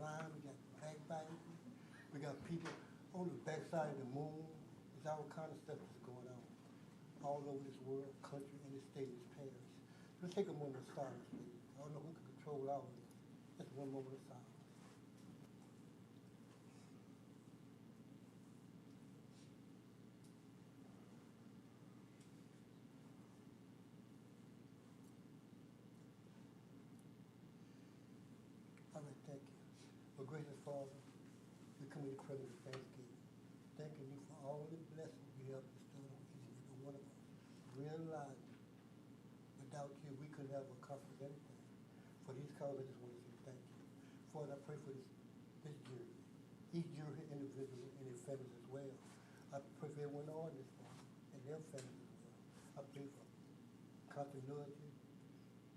lying, we got backbiting, we got people on the backside of the moon. There's all kind of stuff that's going on all over this world, country, and the state is parish. Let's take a moment of silence, please. I don't know who can control all of this. Just one moment of silence. All right, thank you. Well, gracious Father, we come to the presence of thanksgiving, thanking you for all the blessings you have bestowed on each and every one of us. Realizing without you, we couldn't have accomplished anything. For these causes, I just want to say thank you. Father, I pray for this jury, each jury individual and their families as well. I pray for everyone on this Father and their families as well. I pray for continuity,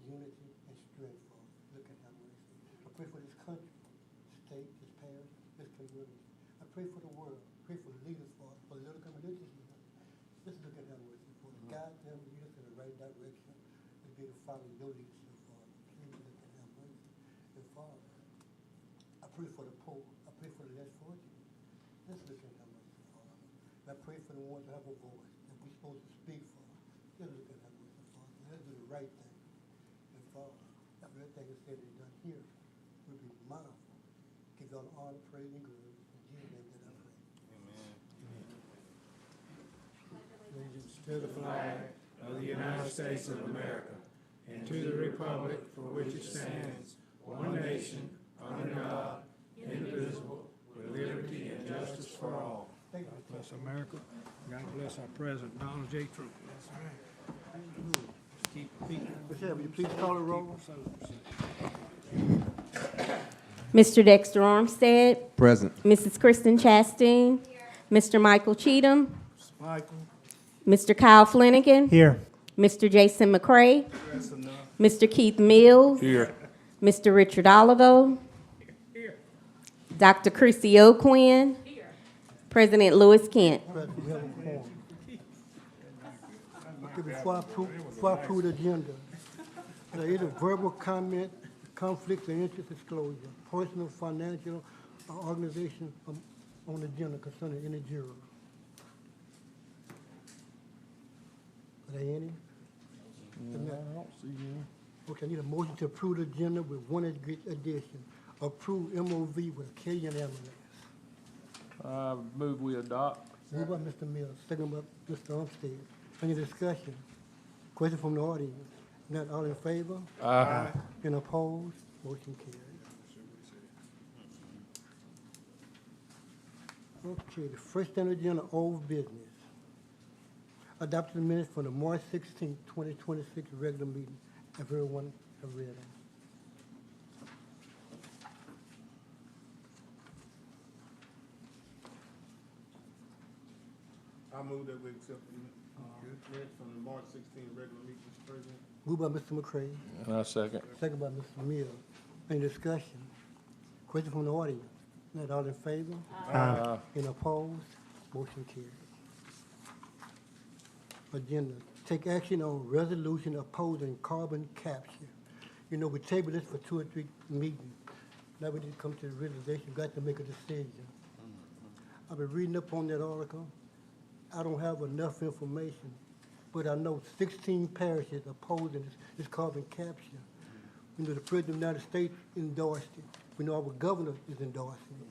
unity, and strength, Father. Look at how mercy. I pray for this country, state, this parish, this community. I pray for the world. Pray for leaders, Father, political and religious leaders. Just look at how mercy, Father. Guide them, lead us in the right direction, to be able to follow your leadership, Father. Please look at how mercy. And Father, I pray for the poor. I pray for the less fortunate. Just look at how mercy, Father. And I pray for the ones that have a voice that we're supposed to speak for. Just look at how mercy, Father. Let's do the right thing. And Father, after everything is said and done here, we'll be mindful. Give you all the honor, praise, and glory. In Jesus' name that I pray. Amen. Allegiance to the flag of the United States of America and to the republic for which it stands, one nation, under God, indivisible, with liberty and justice for all. Thank you. God bless America. God bless our President, Donald J. Trump. Michelle, will you please call the roll? Mr. Dexter Armstead, Present. Mrs. Kristen Chastain, Mr. Michael Cheatham, Michael. Mr. Kyle Flanagan, Here. Mr. Jason McCray, Mr. Keith Mills, Here. Mr. Richard Olivo, Dr. Chrissy O'Quinn, President Lewis Kent. President, we have a quorum. Okay, before I approve the agenda, there is a verbal comment, conflict of interest disclosure, personal, financial, or organization on the agenda concerning any juror. Are there any? I don't see any. Okay, I need a motion to approve the agenda with one addition. Approve MOV with a K and ambulance. Move we adopt. Moved by Mr. Mills, second by Mr. Armstead. Any discussion? Question from the audience? Not all in favor? Aye. And opposed? Motion carries. Okay, the first on the agenda, old business. Adopted minutes for the March 16, 2026 regular meeting. If everyone have read them. I move that we accept the minutes from the March 16 regular meeting, Mr. President. Moved by Mr. McCray, And I second. second by Mr. Mills. Any discussion? Question from the audience? Not all in favor? Aye. And opposed? Motion carries. Agenda, take action on resolution opposing carbon capture. You know, we tabled this for 2 or 3 meetings. Now we need to come to the realization, we got to make a decision. I've been reading up on that article. I don't have enough information, but I know 16 parishes opposing this carbon capture. You know, the President of the United States endorsed it. We know our governor is endorsing it.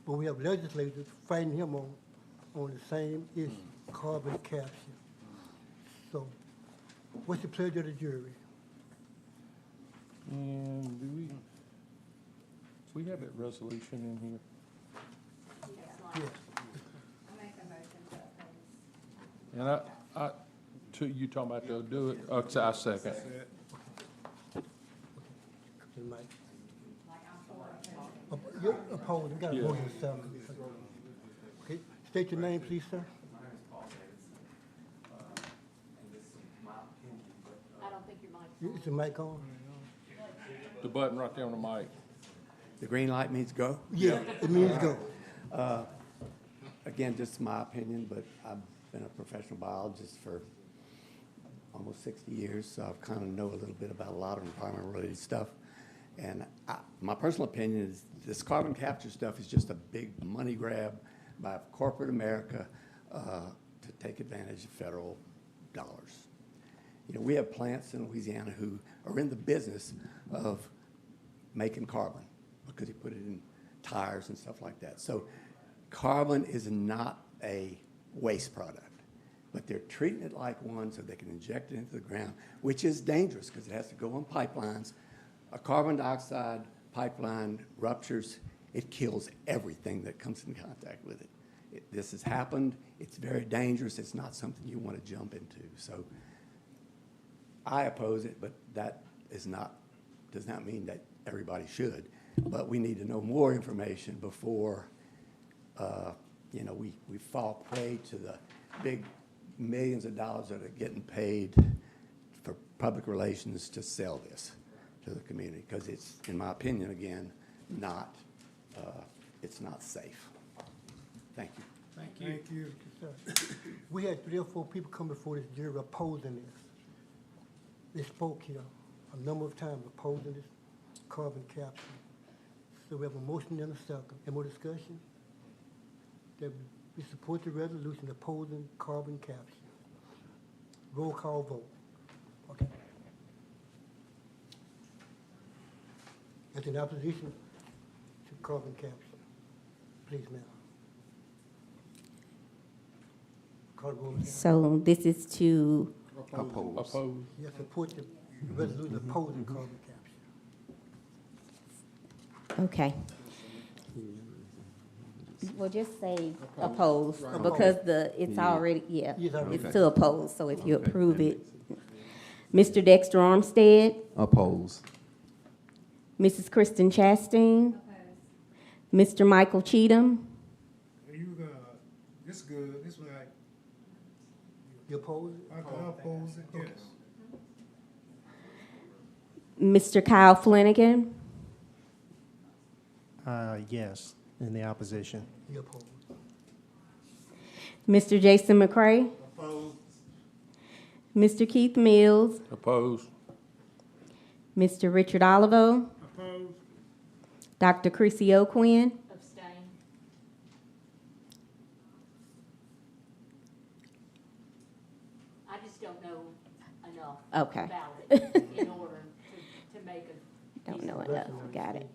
But we have legislators fighting him on the same issue, carbon capture. So, what's the pleasure of the jury? And do we have that resolution in here? Yes. And you talking about they'll do it? I second. The mic. You're opposed, you got to Yeah. vote yourself. Okay, state your name, please, sir. I don't think your mic. Is the mic on? The button right there on the mic. The green light means go. Yeah, it means go. Again, just my opinion, but I've been a professional biologist for almost 60 years, so I kind of know a little bit about a lot of environment-related stuff. And my personal opinion is this carbon capture stuff is just a big money grab by corporate America to take advantage of federal dollars. You know, we have plants in Louisiana who are in the business of making carbon because you put it in tires and stuff like that. So carbon is not a waste product, but they're treating it like one so they can inject it into the ground, which is dangerous because it has to go on pipelines. A carbon dioxide pipeline ruptures, it kills everything that comes in contact with it. This has happened. It's very dangerous. It's not something you want to jump into. So I oppose it, but that does not mean that everybody should. But we need to know more information before you know, we fall prey to the big millions of dollars that are getting paid for public relations to sell this to the community, because it's, in my opinion, again, not, it's not safe. Thank you. Thank you. Thank you. Sir, we had 3 or 4 people come before this jury opposing this. They spoke here a number of times opposing this carbon capture. So we have a motion and a second. Any more discussion? That we support the resolution opposing carbon capture. Roll call vote. Okay. That's in opposition to carbon capture. Please, ma'am. Call the roll again. So this is to, Oppose. Yes, support the resolution opposing carbon capture. okay. Well, just say oppose, Right. because it's already, Yes, already. it's to oppose, so if you approve it. Mr. Dexter Armstead, Oppose. Mrs. Kristen Chastain, Mr. Michael Cheatham, This good, this right. You oppose it? I oppose it, yes. Mr. Kyle Flanagan, Yes, in the opposition. You oppose. Mr. Jason McCray, Opposed. Mr. Keith Mills, Oppose. Mr. Richard Olivo, Oppose. Dr. Chrissy O'Quinn, Abstain. I just don't know enough Okay. about it in order to make a. Don't know decent- enough, got it.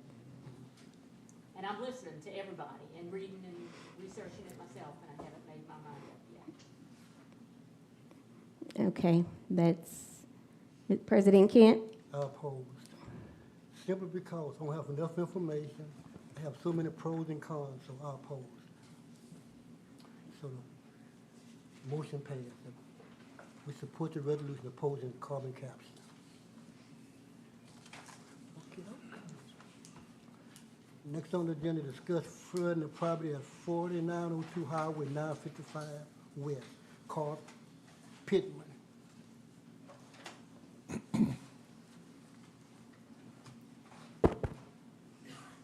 And I'm listening to everybody and reading and researching it myself, and I haven't made my mind up yet. Okay, that's President Kent. I oppose. Simply because I don't have enough information. I have so many pros and cons, so I oppose. So the motion passed. We support the resolution opposing carbon capture. Okay. Next on the agenda, discuss flooding the property at 4902 Highway 955 West, Carl Pittman.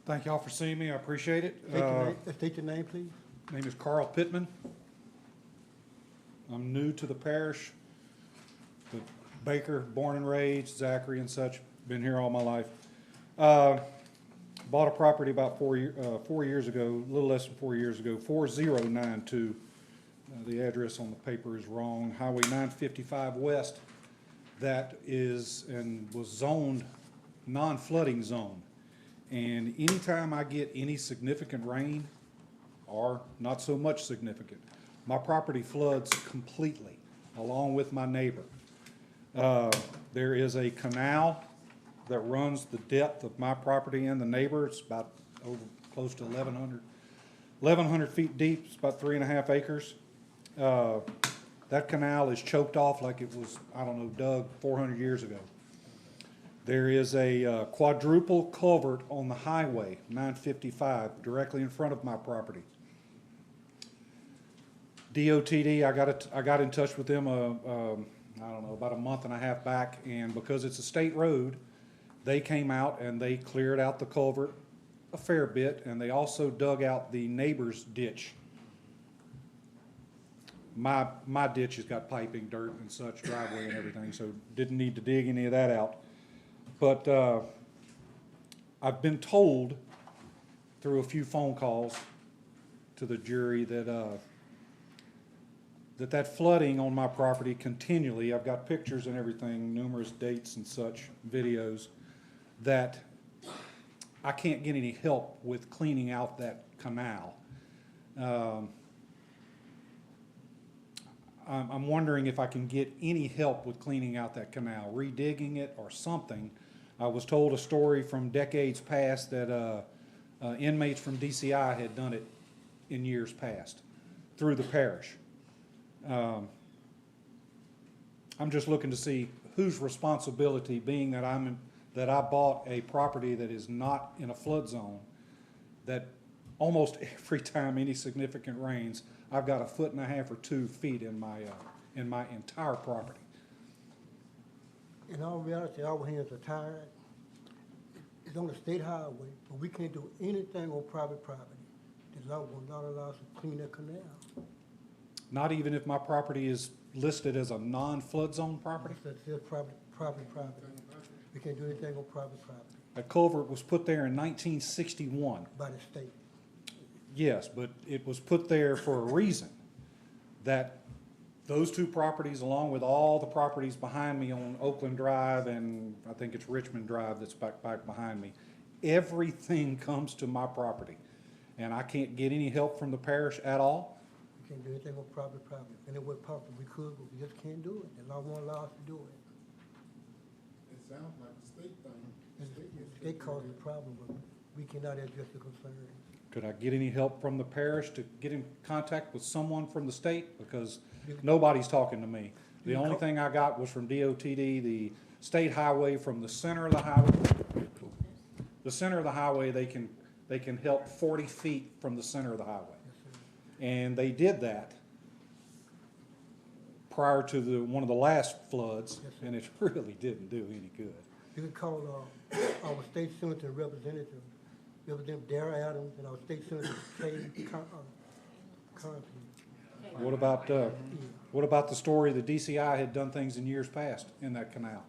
Thank y'all for seeing me. I appreciate it. State your name, please. Name is Carl Pittman. I'm new to the parish. The Baker, born and raised, Zachary and such. Been here all my life. Bought a property about 4 years ago, a little less than 4 years ago, 4092. The address on the paper is wrong. Highway 955 West. That is and was zoned non-flooding zone. And anytime I get any significant rain, or not so much significant, my property floods completely, along with my neighbor. There is a canal that runs the depth of my property and the neighbor. It's about close to 1,100 feet deep. It's about 3.5 acres. That canal is choked off like it was, I don't know, dug 400 years ago. There is a quadruple culvert on the highway, 955, directly in front of my property. DOTD, I got in touch with them, I don't know, about a month and a half back, and because it's a state road, they came out and they cleared out the culvert a fair bit, and they also dug out the neighbor's ditch. My ditch has got piping, dirt and such, driveway and everything, so didn't need to dig any of that out. But I've been told through a few phone calls to the jury that that flooding on my property continually, I've got pictures and everything, numerous dates and such, videos, that I can't get any help with cleaning out that canal. I'm wondering if I can get any help with cleaning out that canal, redigging it or something. I was told a story from decades past that inmates from DCI had done it in years past through the parish. I'm just looking to see whose responsibility, being that that I bought a property that is not in a flood zone, that almost every time any significant rains, I've got 1.5 feet or 2 feet in my entire property. In all reality, our hands are tired. It's on the state highway, but we can't do anything on private property. The law will not allow us to clean that canal. Not even if my property is listed as a non-flood zone property? It's just private property. We can't do anything on private property A culvert was put there in 1961. by the state. Yes, but it was put there for a reason, that those two properties, along with all the properties behind me on Oakland Drive and I think it's Richmond Drive that's back behind me, everything comes to my property. And I can't get any help from the parish at all. We can't do anything on private property. And it would possible we could, but we just can't do it. The law won't allow us to do it. It sounds like a state thing. The state caused the problem, but we cannot address the concern. Could I get any help from the parish to get in contact with someone from the state? Because nobody's talking to me. The only thing I got was from DOTD, the state highway, from the center of the highway. The center of the highway, they can help 40 feet from the center of the highway. And they did that prior to one of the last floods, and it really didn't do any good. You can call our state senator Representative Darrell Adams and our state senator Kay Conklin. What about the story that DCI had done things in years past in that canal?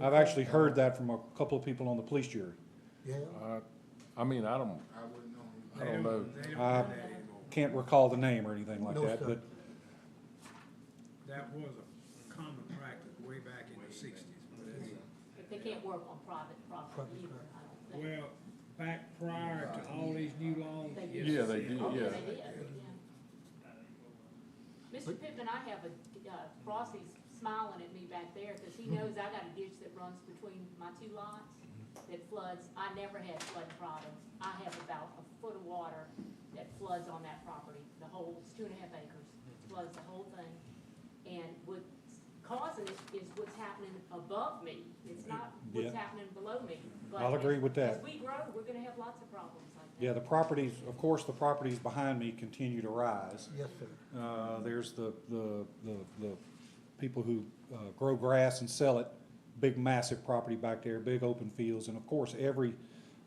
I've actually heard that from a couple of people on the police jury. Yeah, I mean, I don't know. I can't recall the name or anything like No, that, sir. but That was a common practice way back in the sixties. But they can't work on private property either, I don't think. Well, back prior to all these new laws, They yes. did. Yeah, they do, Oh, yeah. they did, yeah. Mr. Pittman, I have Frosty's smiling at me back there, because he knows I got a ditch that runs between my two lots that floods. I never had flood problems. I have about 1 foot of water that floods on that property. The whole, it's 2.5 acres, floods the whole thing. And what's causing it is what's happening above me. It's not what's Yeah. happening below me. But I'll agree with that. As we grow, we're gonna have lots of problems like that. yeah, the properties, of course, the properties behind me continue to rise. yes, sir. There's the people who grow grass and sell it, big massive property back there, big open fields, and of course,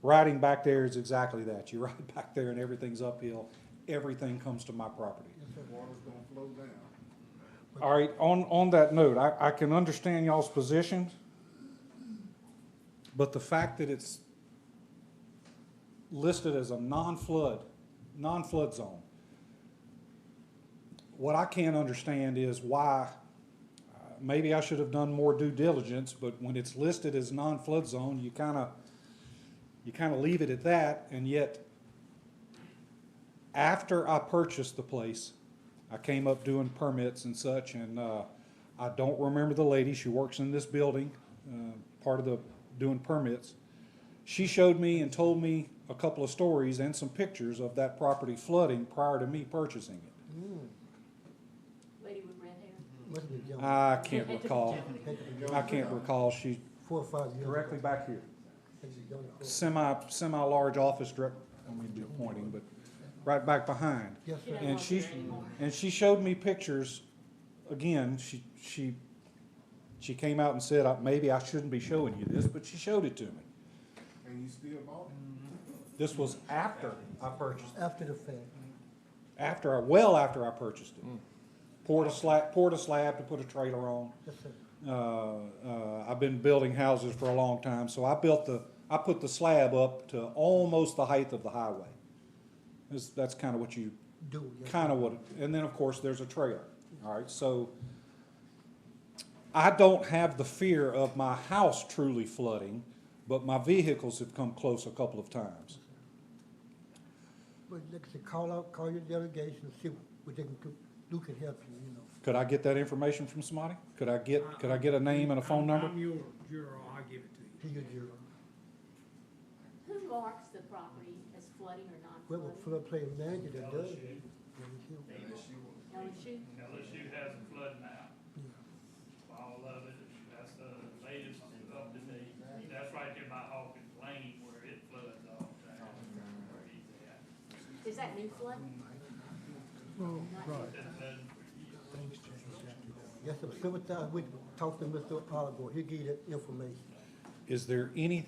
riding back there is exactly that. You ride back there and everything's uphill, everything comes to my property. Water's gonna flow down. All right, on that note, I can understand y'all's position, but the fact that it's listed as a non-flood zone, what I can't understand is why, maybe I should have done more due diligence, but when it's listed as non-flood zone, you kind of leave it at that, and yet after I purchased the place, I came up doing permits and such, and I don't remember the lady. She works in this building, part of the doing permits. She showed me and told me a couple of stories and some pictures of that property flooding prior to me purchasing it. Lady with red hair. Must have been young. I can't recall. Had to be I can't recall. She's 4 or 5 years. directly back here. Had to be young. Semi-large office direct, I don't mean to be pointing, but right back behind. Yes, sir. And she showed me pictures, again, she came out and said, maybe I shouldn't be showing you this, but she showed it to me. And you still bought it? This was after I purchased it, After the fact. after I purchased it. Poured a slab to put a trailer on. Yes, sir. I've been building houses for a long time, so I built I put the slab up to almost the height of the highway. That's kind of what you, Do, yes. kind of what, and then of course there's a trail, all right? So I don't have the fear of my house truly flooding, but my vehicles have come close a couple of times. But like I said, call your delegation, see what they can do can help you, you know. Could I get that information from somebody? Could I get a name and a phone number? I'm your juror, I'll give it to you. He gives you, Who marks the property as flooding or we have a non-flooding? floodplain manager that does it. LSU? LSU has a flood map, all of it, that's the latest up to date. That's right there by Hawkins Lane where it floods all the time. Where he's at. Is that new flood? It's been flooding for years. Yes, sir, several times we talked to Mr. Oliver, he'll give you that information. Is there any,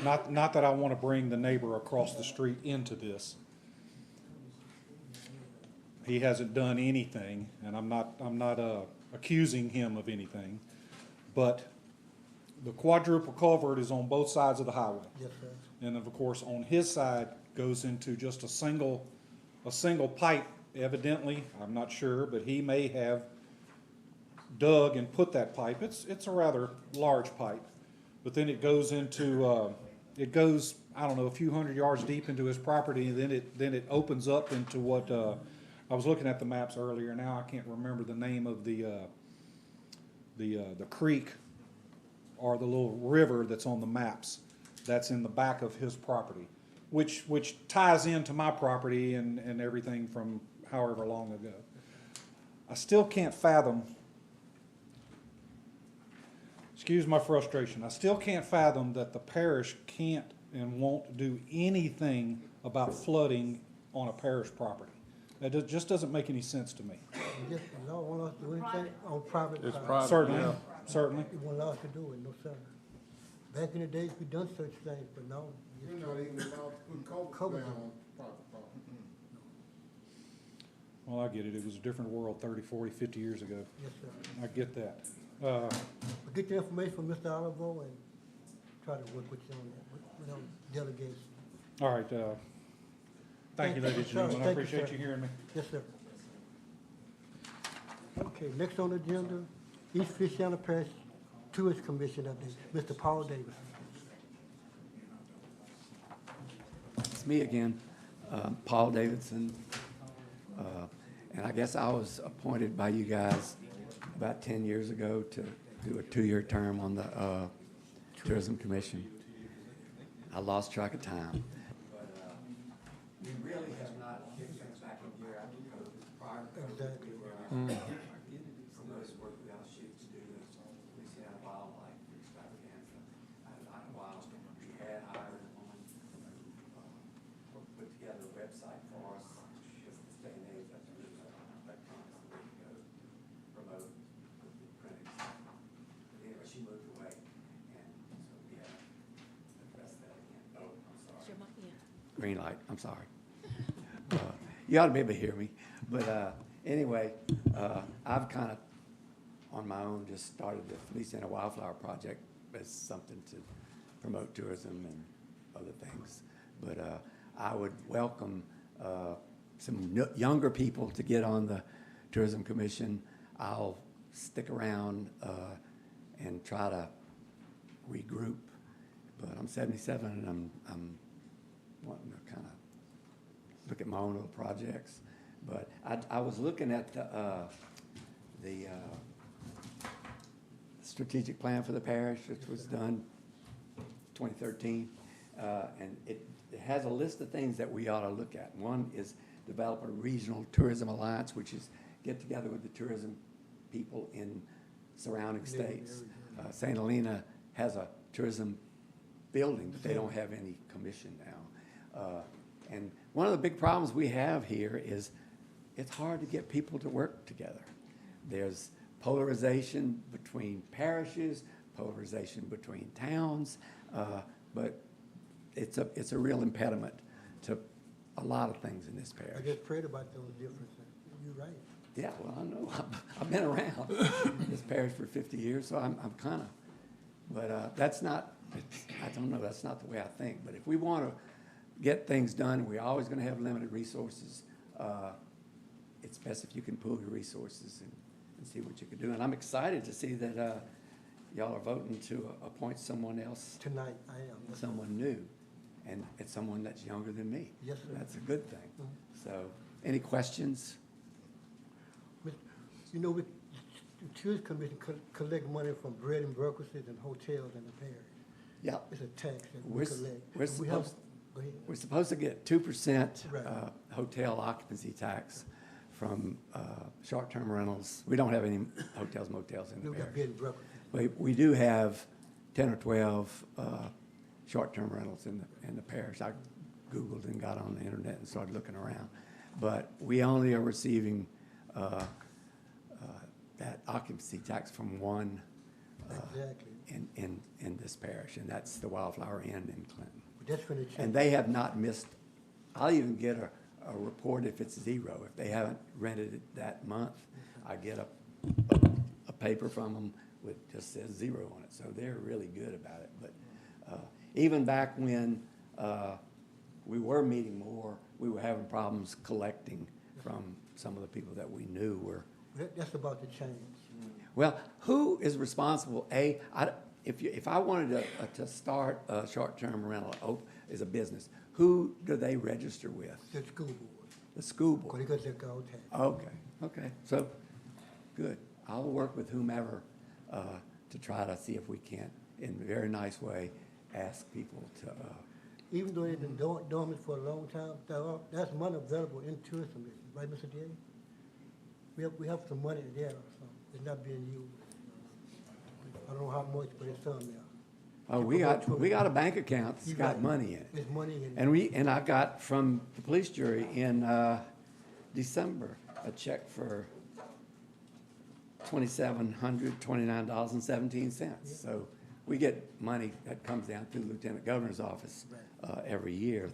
not that I want to bring the neighbor across the street into this. He hasn't done anything, and I'm not accusing him of anything, but the quadruple culvert is on both sides of the highway. Yes, sir. And of course, on his side goes into just a single pipe, evidently, I'm not sure, but he may have dug and put that pipe. It's a rather large pipe. But then it goes into, I don't know, a few hundred yards deep into his property, and then it opens up into what, I was looking at the maps earlier, now I can't remember the name of the creek or the little river that's on the maps that's in the back of his property, which ties into my property and everything from however long ago. I still can't fathom, excuse my frustration, I still can't fathom that the parish can't and won't do anything about flooding on a parish property. That just doesn't make any sense to me. Yes, the law won't allow us to do anything on private It's property. private. Certainly, Yeah. certainly. It won't allow us to do it, no, sir. Back in the days, we done such things, but now, We're not even allowed to put Cover culverts down them. on private property. Well, I get it. It was a different world 30, 40, 50 years ago. yes, sir. I get that. But get the information from Mr. Oliver and try to work with you on that, with our delegation. All right, thank you, ladies and gentlemen. I Thank you, appreciate sir. you hearing me. Yes, sir. Okay, next on the agenda, East Feliciana Parish Tourist Commission update, Mr. Paul Davis. It's me again, Paul Davidson. And I guess I was appointed by you guys about 10 years ago to do a 2-year term on the Tourism Commission. I lost track of time. But we really have not kicked things back in gear after COVID. Prior to COVID, Exactly. we were some of this work we got to shoot to do the Feliciana Wildlife Extravaganza. While we had hired a woman to put together a website for us, because this day and age, that's really electronics the way to go promote the printing stuff. But anyway, she moved away, and so we haven't addressed that again. Oh, I'm sorry. Green light, I'm sorry. You ought to be able to hear me. But anyway, I've kind of, on my own, just started the Feliciana Wildflower Project as something to promote tourism and other things. But I would welcome some younger people to get on the Tourism Commission. I'll stick around and try to regroup. But I'm 77 and I'm wanting to kind of look at my own little projects. But I was looking at the strategic plan for the parish, which was done 2013, and it has a list of things that we ought to look at. One is develop a regional tourism alliance, which is get together with the tourism people in surrounding states. St. Helena has a tourism building, but they don't have any commission now. And one of the big problems we have here is it's hard to get people to work together. There's polarization between parishes, polarization between towns, but it's a real impediment to a lot of things in this I parish. just prayed about those differences. You're right. Yeah, well, I know. I've been around this parish for 50 years, so I'm kind of, but that's not I don't know, that's not the way I think, but if we want to get things done, we're always going to have limited resources. It's best if you can pool your resources and see what you can do. And I'm excited to see that y'all are voting to appoint someone else, Tonight, I am. Yes, sir. someone new, and it's someone that's younger than me. Yes, sir. That's a good thing. Mhm. So, any questions? You know, the Tourism Commission collect money from bread and breakfasts and hotels in the parish. Yeah. It's a tax that We're we s- collect. we're And we have- supposed- Go ahead. We're supposed to get 2% Right. hotel occupancy tax from short-term rentals. We don't have any hotels, motels in the We got parish. bed and breakfast. We do have 10 or 12 short-term rentals in the parish. I Googled and got on the internet and started looking around. But we only are receiving that occupancy tax from one Exactly. in this parish, and that's the Wildflower Inn in Clinton. But that's when it And changes. they have not missed, I'll even get a report if it's zero. If they haven't rented it that month, I get a paper from them with just says zero on it. So they're really good about it. But even back when we were meeting more, we were having problems collecting from some of the people that we knew were. That's about to change. Well, who is responsible? If I wanted to start a short-term rental as a business, who do they register with? The school board. The school Because board? they got their gold tax. Okay, so, good. I'll work with whomever to try to see if we can, in a very nice way, ask people to, Even though they've been dormant for a long time, that's money available in tourism, right, Mr. D.A.? We have some money there, so it's not being used. I don't know how much, but it's some there. we got a bank account that's You're got right. money in it. There's money in it. And I got from the police jury in December, a check for $2,729.17. So we get money that comes down through the Lieutenant Governor's office every year,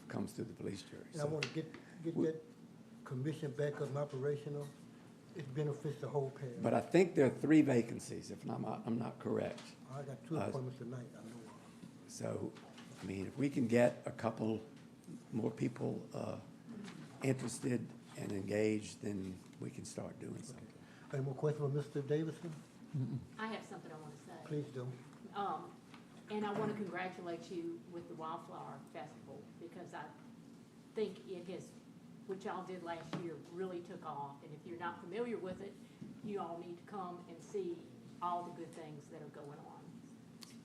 comes through the police jury. And I So want to get that commission back up and operational. It benefits the whole parish. But I think there are 3 vacancies, if I'm not correct. I got 2 appointments tonight, I know of. So, I mean, if we can get a couple more people interested and engaged, then we can start doing something. Any more questions for Mr. Davidson? I have something I want to say. Please do. And I want to congratulate you with the Wildflower Festival, because I think it has, which y'all did last year, really took off. And if you're not familiar with it, you all need to come and see all the good things that are going on.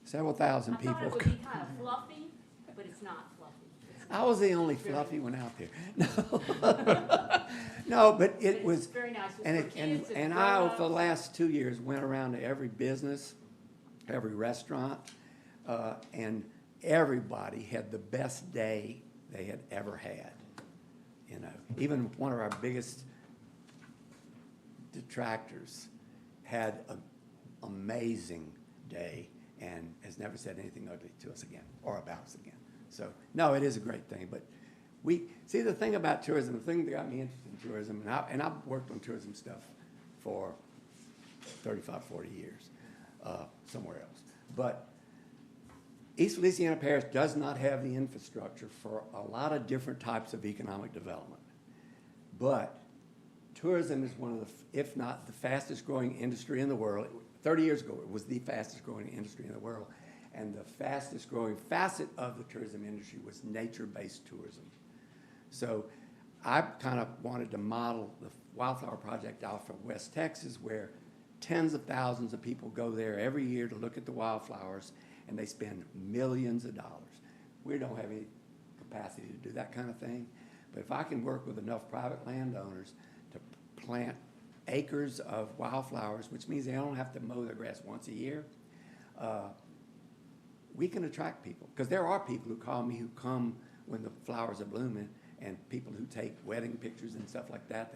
Several thousand I thought it people. would be kind of fluffy, but it's not fluffy. It's I was the only very- fluffy one out there. No, but it It's was, very nice. It's and for it, kids and I, grown-ups. for the last 2 years, went around to every business, every restaurant, and everybody had the best day they had ever had. You know, even one of our biggest detractors had an amazing day and has never said anything ugly to us again or about us again. So, no, it is a great thing. But we see the thing about tourism, the thing that got me interested in tourism, and I've worked on tourism stuff for 35, 40 years somewhere else. But East Feliciana Parish does not have the infrastructure for a lot of different types of economic development. But tourism is one of the, if not the fastest growing industry in the world. 30 years ago, it was the fastest growing industry in the world. And the fastest growing facet of the tourism industry was nature-based tourism. So I kind of wanted to model the Wildflower Project off of West Texas, where tens of thousands of people go there every year to look at the wildflowers, and they spend millions of dollars. We don't have any capacity to do that kind of thing. But if I can work with enough private landowners to plant acres of wildflowers, which means they don't have to mow their grass once a year, we can attract people. Because there are people who call me who come when the flowers are blooming, and people who take wedding pictures and stuff like that,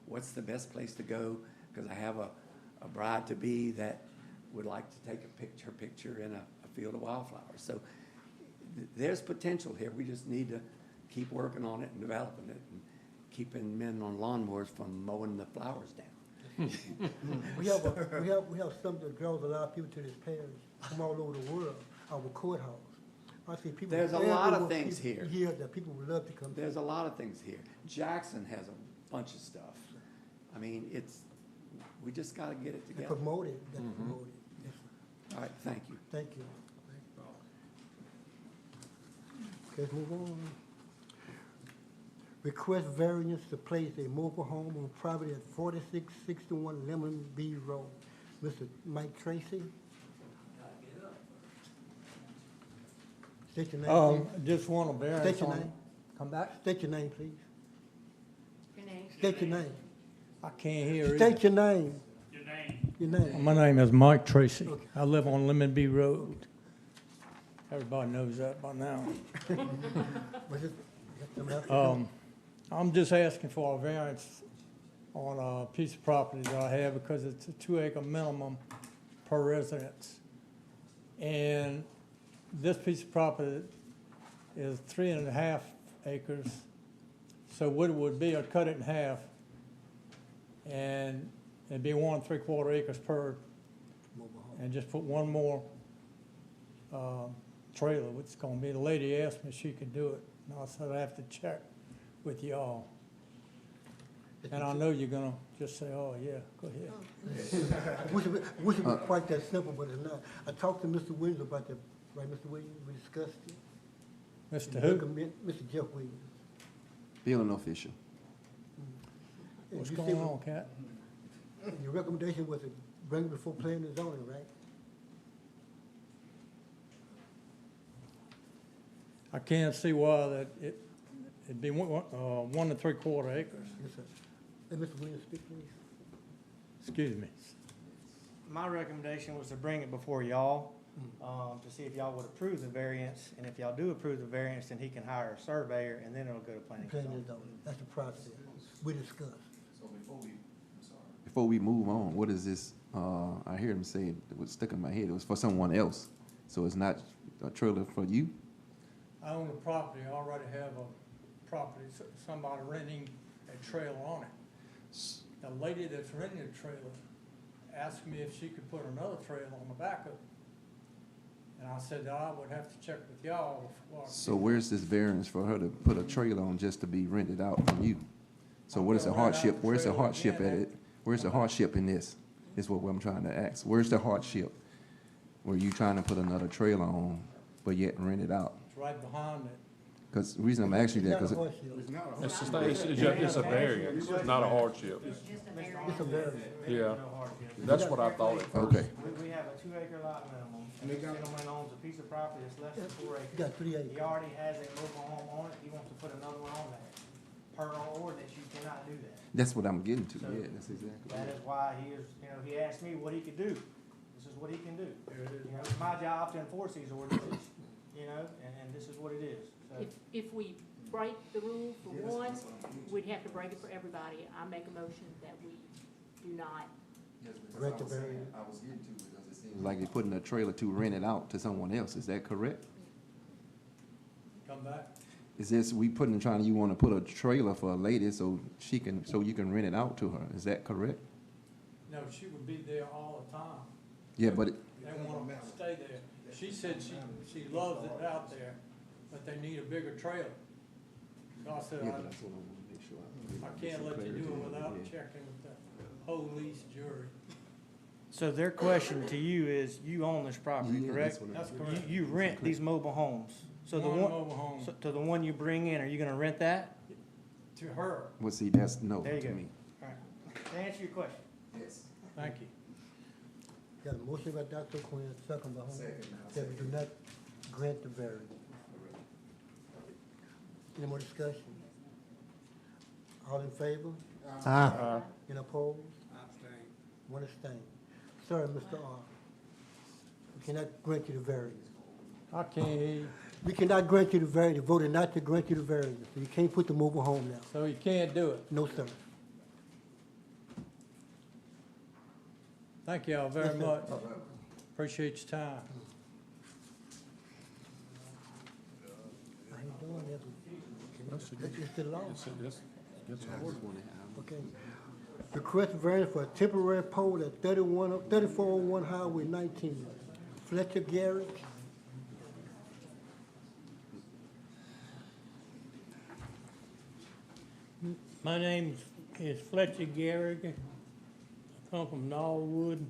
what's the best place to go? Because I have a bride-to-be that would like to take her picture in a field of wildflowers. So there's potential here. We just need to keep working on it and developing it and keeping men on lawnmowers from mowing the flowers down. We have something that draws a lot of people to this parish from all over the world. our courthouse. I see people. There's a lot of everywhere, things people here. that people would love to come to. There's a lot of things here. Jackson has a bunch of stuff. I mean, we just gotta get it And together. promote it, that's promoted. Yes, sir. All right, thank you. Thank you. Okay, let's move on. Request variance to place a mobile home on property at 4661 Lemon B Road. Mr. Mike Tracy? State your name, Just want a please. variance State your on, name. come back? State your name, please. Your name? State your name. I can't hear either. State your name. Your name. My name is Mike Tracy. Okay. I live on Lemon B Road. Everybody knows that by now. Was it- somebody else to come? I'm just asking for a variance on a piece of property that I have because it's a 2-acre minimum per residence. And this piece of property is 3.5 acres. So what it would be, I'd cut it in half. And it'd be 1 3/4 acres per, Mobile home. and just put one more trailer, which is gonna be, the lady asked me if she could do it. And I said I have to check with y'all. And I know you're gonna just say, oh, yeah, go ahead. Wish it was quite that simple, but it's not. I talked to Mr. Williams about that, right, Mr. Williams? We discussed it. Mr. You Who? recommend- Mr. Jeff Williams. Building official. And What's you going said- on, Cat? Your recommendation was to bring it before planning and zoning, right? I can't see why that it'd be 1 3/4 acres. Yes, sir. Let Mr. Williams speak, please. Excuse me. My recommendation was to bring it before y'all, to see if y'all would approve the variance. And if y'all do approve the variance, then he can hire a surveyor, and then it'll go to planning and Planning zoning. and zoning, that's the process. We discussed. Before we move on, what is this, I heard him say, it was stuck in my head, it was for someone else. So it's not a trailer for you? I own a property, I already have a property, somebody renting a trailer on it. The lady that's renting the trailer asked me if she could put another trailer on the back of it. And I said that I would have to check with y'all before. So where's this variance for her to put a trailer on just to be rented out from you? So what is the I'm gonna rent out hardship, the where's the trailer hardship again, at it? Where's the hardship in this, is what I'm trying to ask. Where's the hardship? Were you trying to put another trailer on, but yet rent it out? It's right behind it. Because the reason I'm asking you that, It's because not a hardship. It's not a It's a variance, not a hardship. It's a variance. Yeah, No hardship. that's what I thought at first. okay, We have a 2-acre lot minimum, and this gentleman owns a piece of property that's less than 4 You acres. got 3 He acres. already has a mobile home on it, he wants to put another one on there. Per our ordinance, you cannot do that. that's what I'm getting to, So, yeah, that's exactly. That is why he is, he asked me what he could do. This is what he can do. It's my job to enforce these ordinances, and this is what it is. So, If we break the rule for one, we'd have to break it for everybody. I make a motion that we do not. Grant the variance. I was getting to it because it seems like you're putting a trailer to rent it out to someone else, is that correct? Come back. Is this, you want to put a trailer for a lady so you can rent it out to her, is that correct? No, she would be there all the time. Yeah, but, They want to stay there. She said she loves it out there, but they need a bigger trailer. So I said, yeah, but that's what I want to make sure. I can't let you do it without checking with the police jury. So their question to you is, you own this property, Yeah, correct? That's correct. You rent these mobile homes. So the One one, mobile home so to the one you bring in, are you gonna rent that? to her. Well, see, that's no There you to go. me. All right. To answer your question. Yes. Thank you. Got a motion by Dr. Quinn, second by whom? That we do not grant the variance. Any more discussion? All in favor? Aye. Any opposed? One abstain. Sorry, Mr. R. We cannot grant you the variance. I can't hear you. We cannot grant you the variance. You voted not to grant you the variance. So you can't put the mobile home now. So you can't do it. No, sir. Thank y'all very Yes, sir. much. Appreciate your time. I ain't doing that. It's the law. Okay. Request variance for a temporary pole at 3401 Highway 19. Fletcher Garrett. My name is Fletcher Garrick. I come from Norwood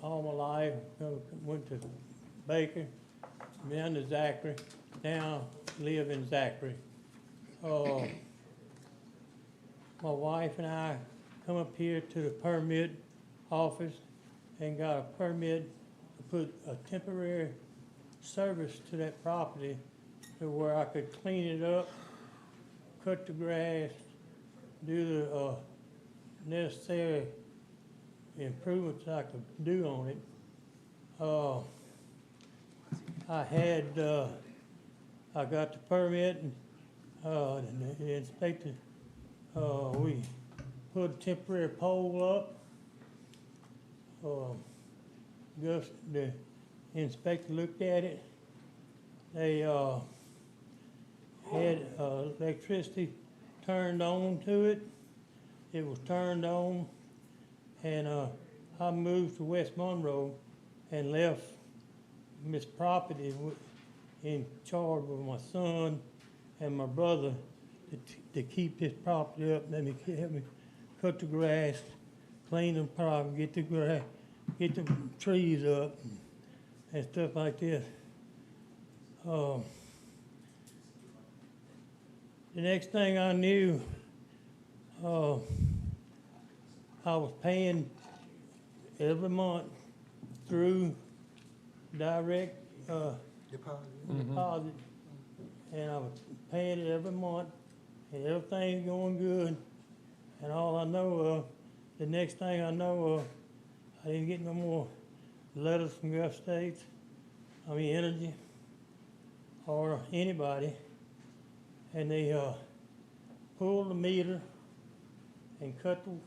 all my life. Went to Baker, been to Zachary, now live in Zachary. My wife and I come up here to the permit office and got a permit to put a temporary service to that property to where I could clean it up, cut the grass, do the necessary improvements I could do on it. I got the permit and the inspector, we put a temporary pole up. The inspector looked at it. They had electricity turned on to it. It was turned on, and I moved to West Monroe and left this property in charge with my son and my brother to keep this property up. Let me help me cut the grass, clean the property, get the grass, get the trees up, and stuff like this. The next thing I knew, I was paying every month through direct deposit, and I was paying it every month, and everything's going good. And all I know of, the next thing I know of, I didn't get no more letters from Gulf States, Energy, or anybody, and they pulled the meter and cut the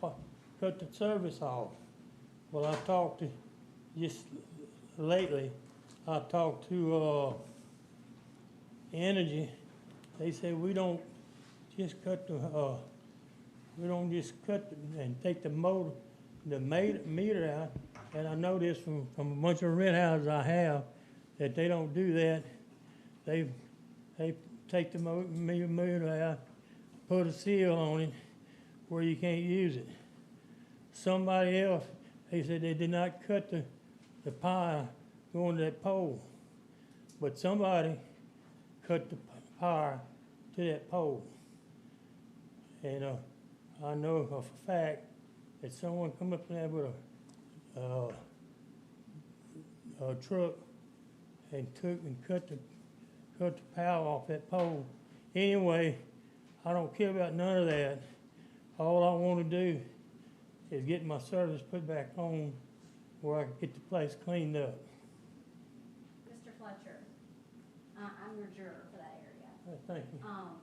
service off. Well, I talked to, just lately, I talked to Energy. They said we don't just cut and take the meter out. And I know this from a bunch of rent houses I have, that they don't do that. They take the meter out, put a seal on it where you can't use it. Somebody else, they said they did not cut the power going to that pole, but somebody cut the power to that pole. And I know for a fact that someone come up there with a truck and cut the power off that pole. Anyway, I don't care about none of that. All I want to do is get my service put back on where I can get the place cleaned up. Mr. Fletcher, I'm your juror for that area. Thank you. I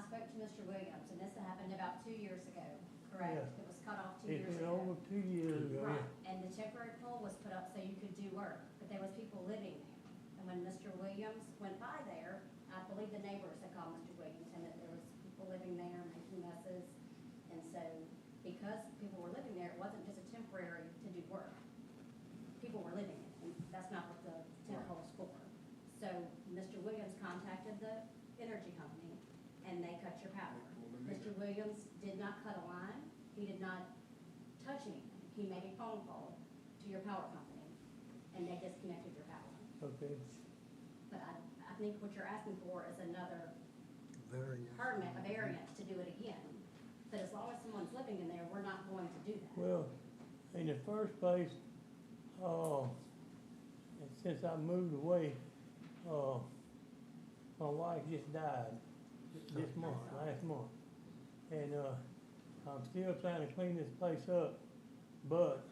spoke to Mr. Williams, and this happened about 2 years ago, correct? Yeah. It was cut off 2 It's years been ago. over 2 years ago. Right, and the temporary pole was put up so you could do work, but there was people living there. And when Mr. Williams went by there, I believe the neighbors had called Mr. Williams, and that there was people living there making messes. And so, because people were living there, it wasn't just a temporary to do work. People were living in it, and that's not what the tent pole is for. So, Mr. Williams contacted the energy company, and they cut your power. Mr. Williams did not cut a line, he did not touch anything. He made a phone call to your power company, and they disconnected your power. Okay. But I think what you're asking for is another Variance. permit, a variance to do it again. But as long as someone's living in there, we're not going to do that. Well, in the first place, and since I moved away, my wife just died this month, last month. And I'm still trying to clean this place up, but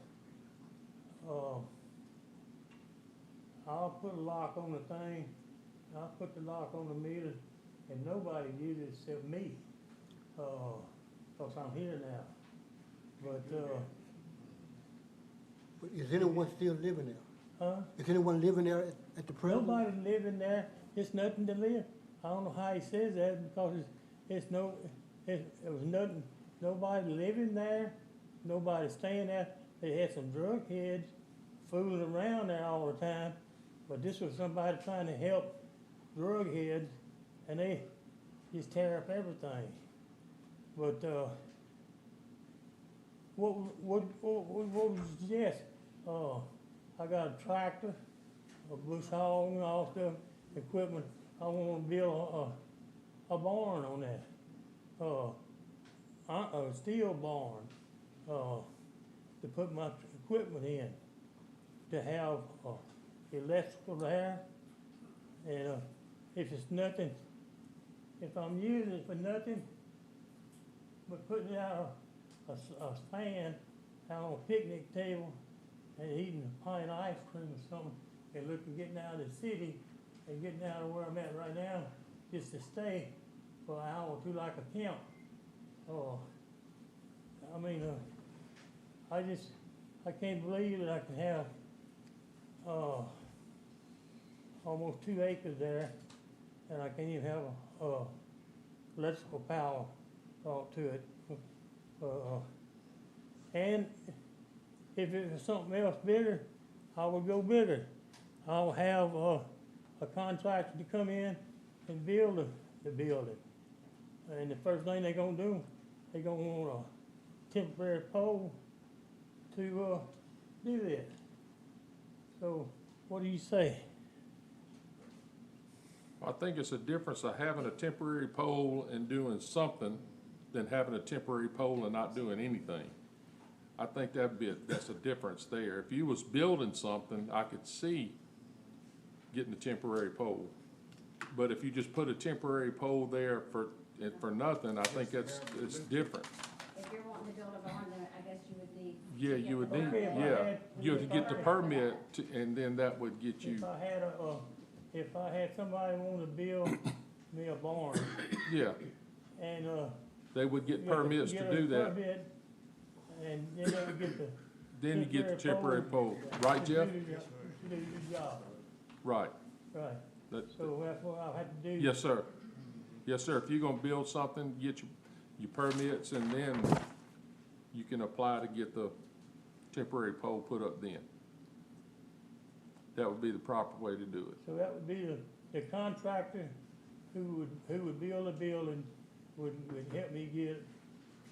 I'll put a lock on the thing, I'll put the lock on the meter, and nobody uses it except me, because I'm here now. But, But is anyone still living there? huh? Is anyone living there at the present? Nobody living there, it's nothing to live. I don't know how he says that, because it was nothing, nobody living there, nobody staying there. They had some drug heads fooling around there all the time, but this was somebody trying to help drug heads, and they just tear up everything. But, what was yes? I got a tractor, a bush hog and all stuff, equipment. I wanna build a barn on that. A steel barn, to put my equipment in, to have, electrical there. And, if it's nothing, if I'm using it for nothing, but putting out a stand out on a picnic table and eating a pint of ice cream or something, and looking, getting out of the city and getting out of where I'm at right now, just to stay for an hour or two like a camp. I mean, I can't believe that I can have, almost 2 acres there, and I can't even have electrical power to it. And if it was something else bigger, I would go bigger. I'll have a contractor to come in and build the building. And the first thing they're gonna do, they're gonna want a temporary pole to do that. So what do you say? I think it's a difference of having a temporary pole and doing something than having a temporary pole and not doing anything. I think that's a difference there. If you was building something, I could see getting a temporary pole. But if you just put a temporary pole there for nothing, I think it's different. If you're wanting to build a barn, then I guess you would need. Yeah, you would need, Okay, yeah, you would get the permit and then that would get you, If I had somebody want to build me a barn yeah, and, they would get permits to do that. permit, and then they would get the. Then you get the temporary pole, right, Jeff? To do the job, Right. right. That- So that's what I'll have to do. Yes, sir. Yes, sir. If you're gonna build something, get your permits, and then you can apply to get the temporary pole put up then. That would be the proper way to do it. So that would be the contractor who would build the building would help me get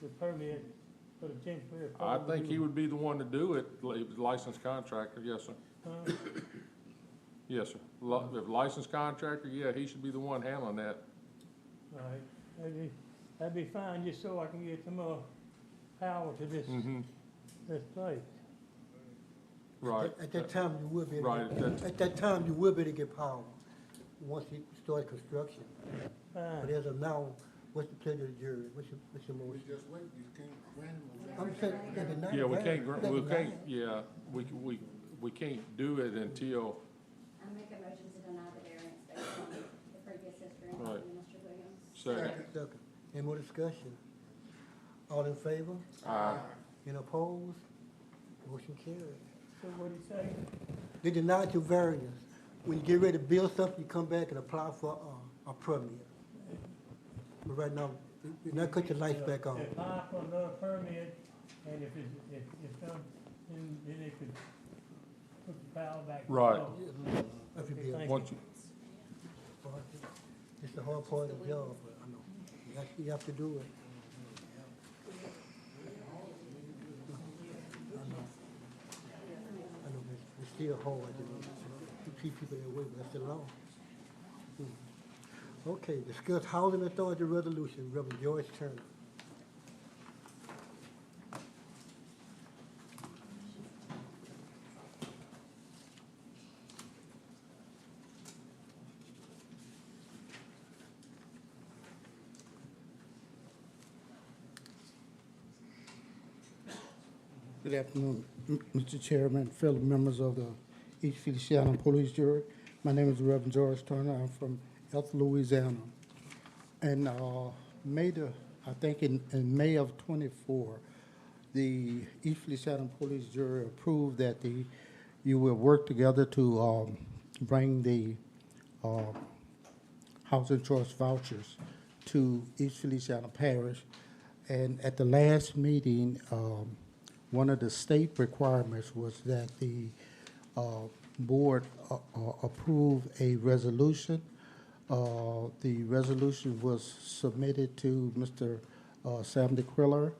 the permit for the temporary pole. I think he would be the one to do it, licensed contractor, yes, sir. Yes, sir. If licensed contractor, yeah, he should be the one handling that. Right, that'd be fine, just so I can get some power to this place. Right. At that time, you will be able Right, to, at that time, you will be able to get power, once you start construction. But as of now, what's the pleasure of the jury? What's your We motion? just wait, you can't grant him a I'm variance. saying, they deny Yeah, we it, can't, right? we They deny can't, it. yeah, we can't do it until, I make a motion to deny the variance based on the previous history Right. involving Mr. Williams. second. Second. Any more discussion? All in favor? Aye. Any opposed? Motion carried. So what do you say? They denied your variance. When you get ready to build something, you come back and apply for a permit. But right now, you're not cut your lights back on. Apply for another permit, and if it's done, then they could put the power back. Right. If you build. Thank Once you, It's the hard part of the job, but I know, you have to do it. I know, but it's still hard to keep people that way, but that's the law. Okay, discuss housing authority resolution, Reverend George Turner. Good afternoon, Mr. Chairman, fellow members of the East Feliciana Police Jury. My name is Reverend George Turner. I'm from Elth, Louisiana. And I think in May of '24, the East Feliciana Police Jury approved that you will work together to bring the housing choice vouchers to East Feliciana Parish. And at the last meeting, one of the state requirements was that the board approve a resolution. The resolution was submitted to Mr. Sam DeQuiller.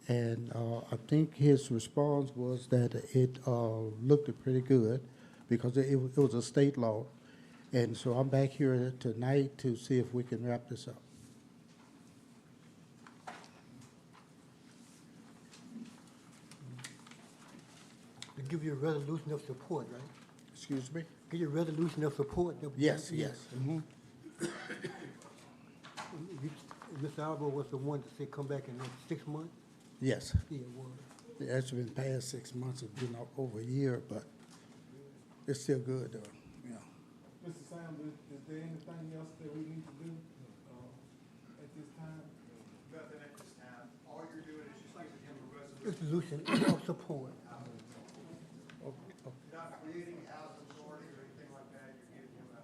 And I think his response was that it looked pretty good because it was a state law. And so I'm back here tonight to see if we can wrap this up. To give you a resolution of support, right? Excuse me? Give you a resolution of support. that- Yes, yes. Mhm. Mr. Albo was the one to say come back in 6 months? Yes. Yeah, it was. It's been past 6 months, it's been over a year, but it's still good, though, yeah. Mr. Sam, is there anything else that we need to do, at this time? Nothing at this time. All you're doing is just giving him a resolution. Resolution of support. Not creating housing authority or anything like that. You're giving him a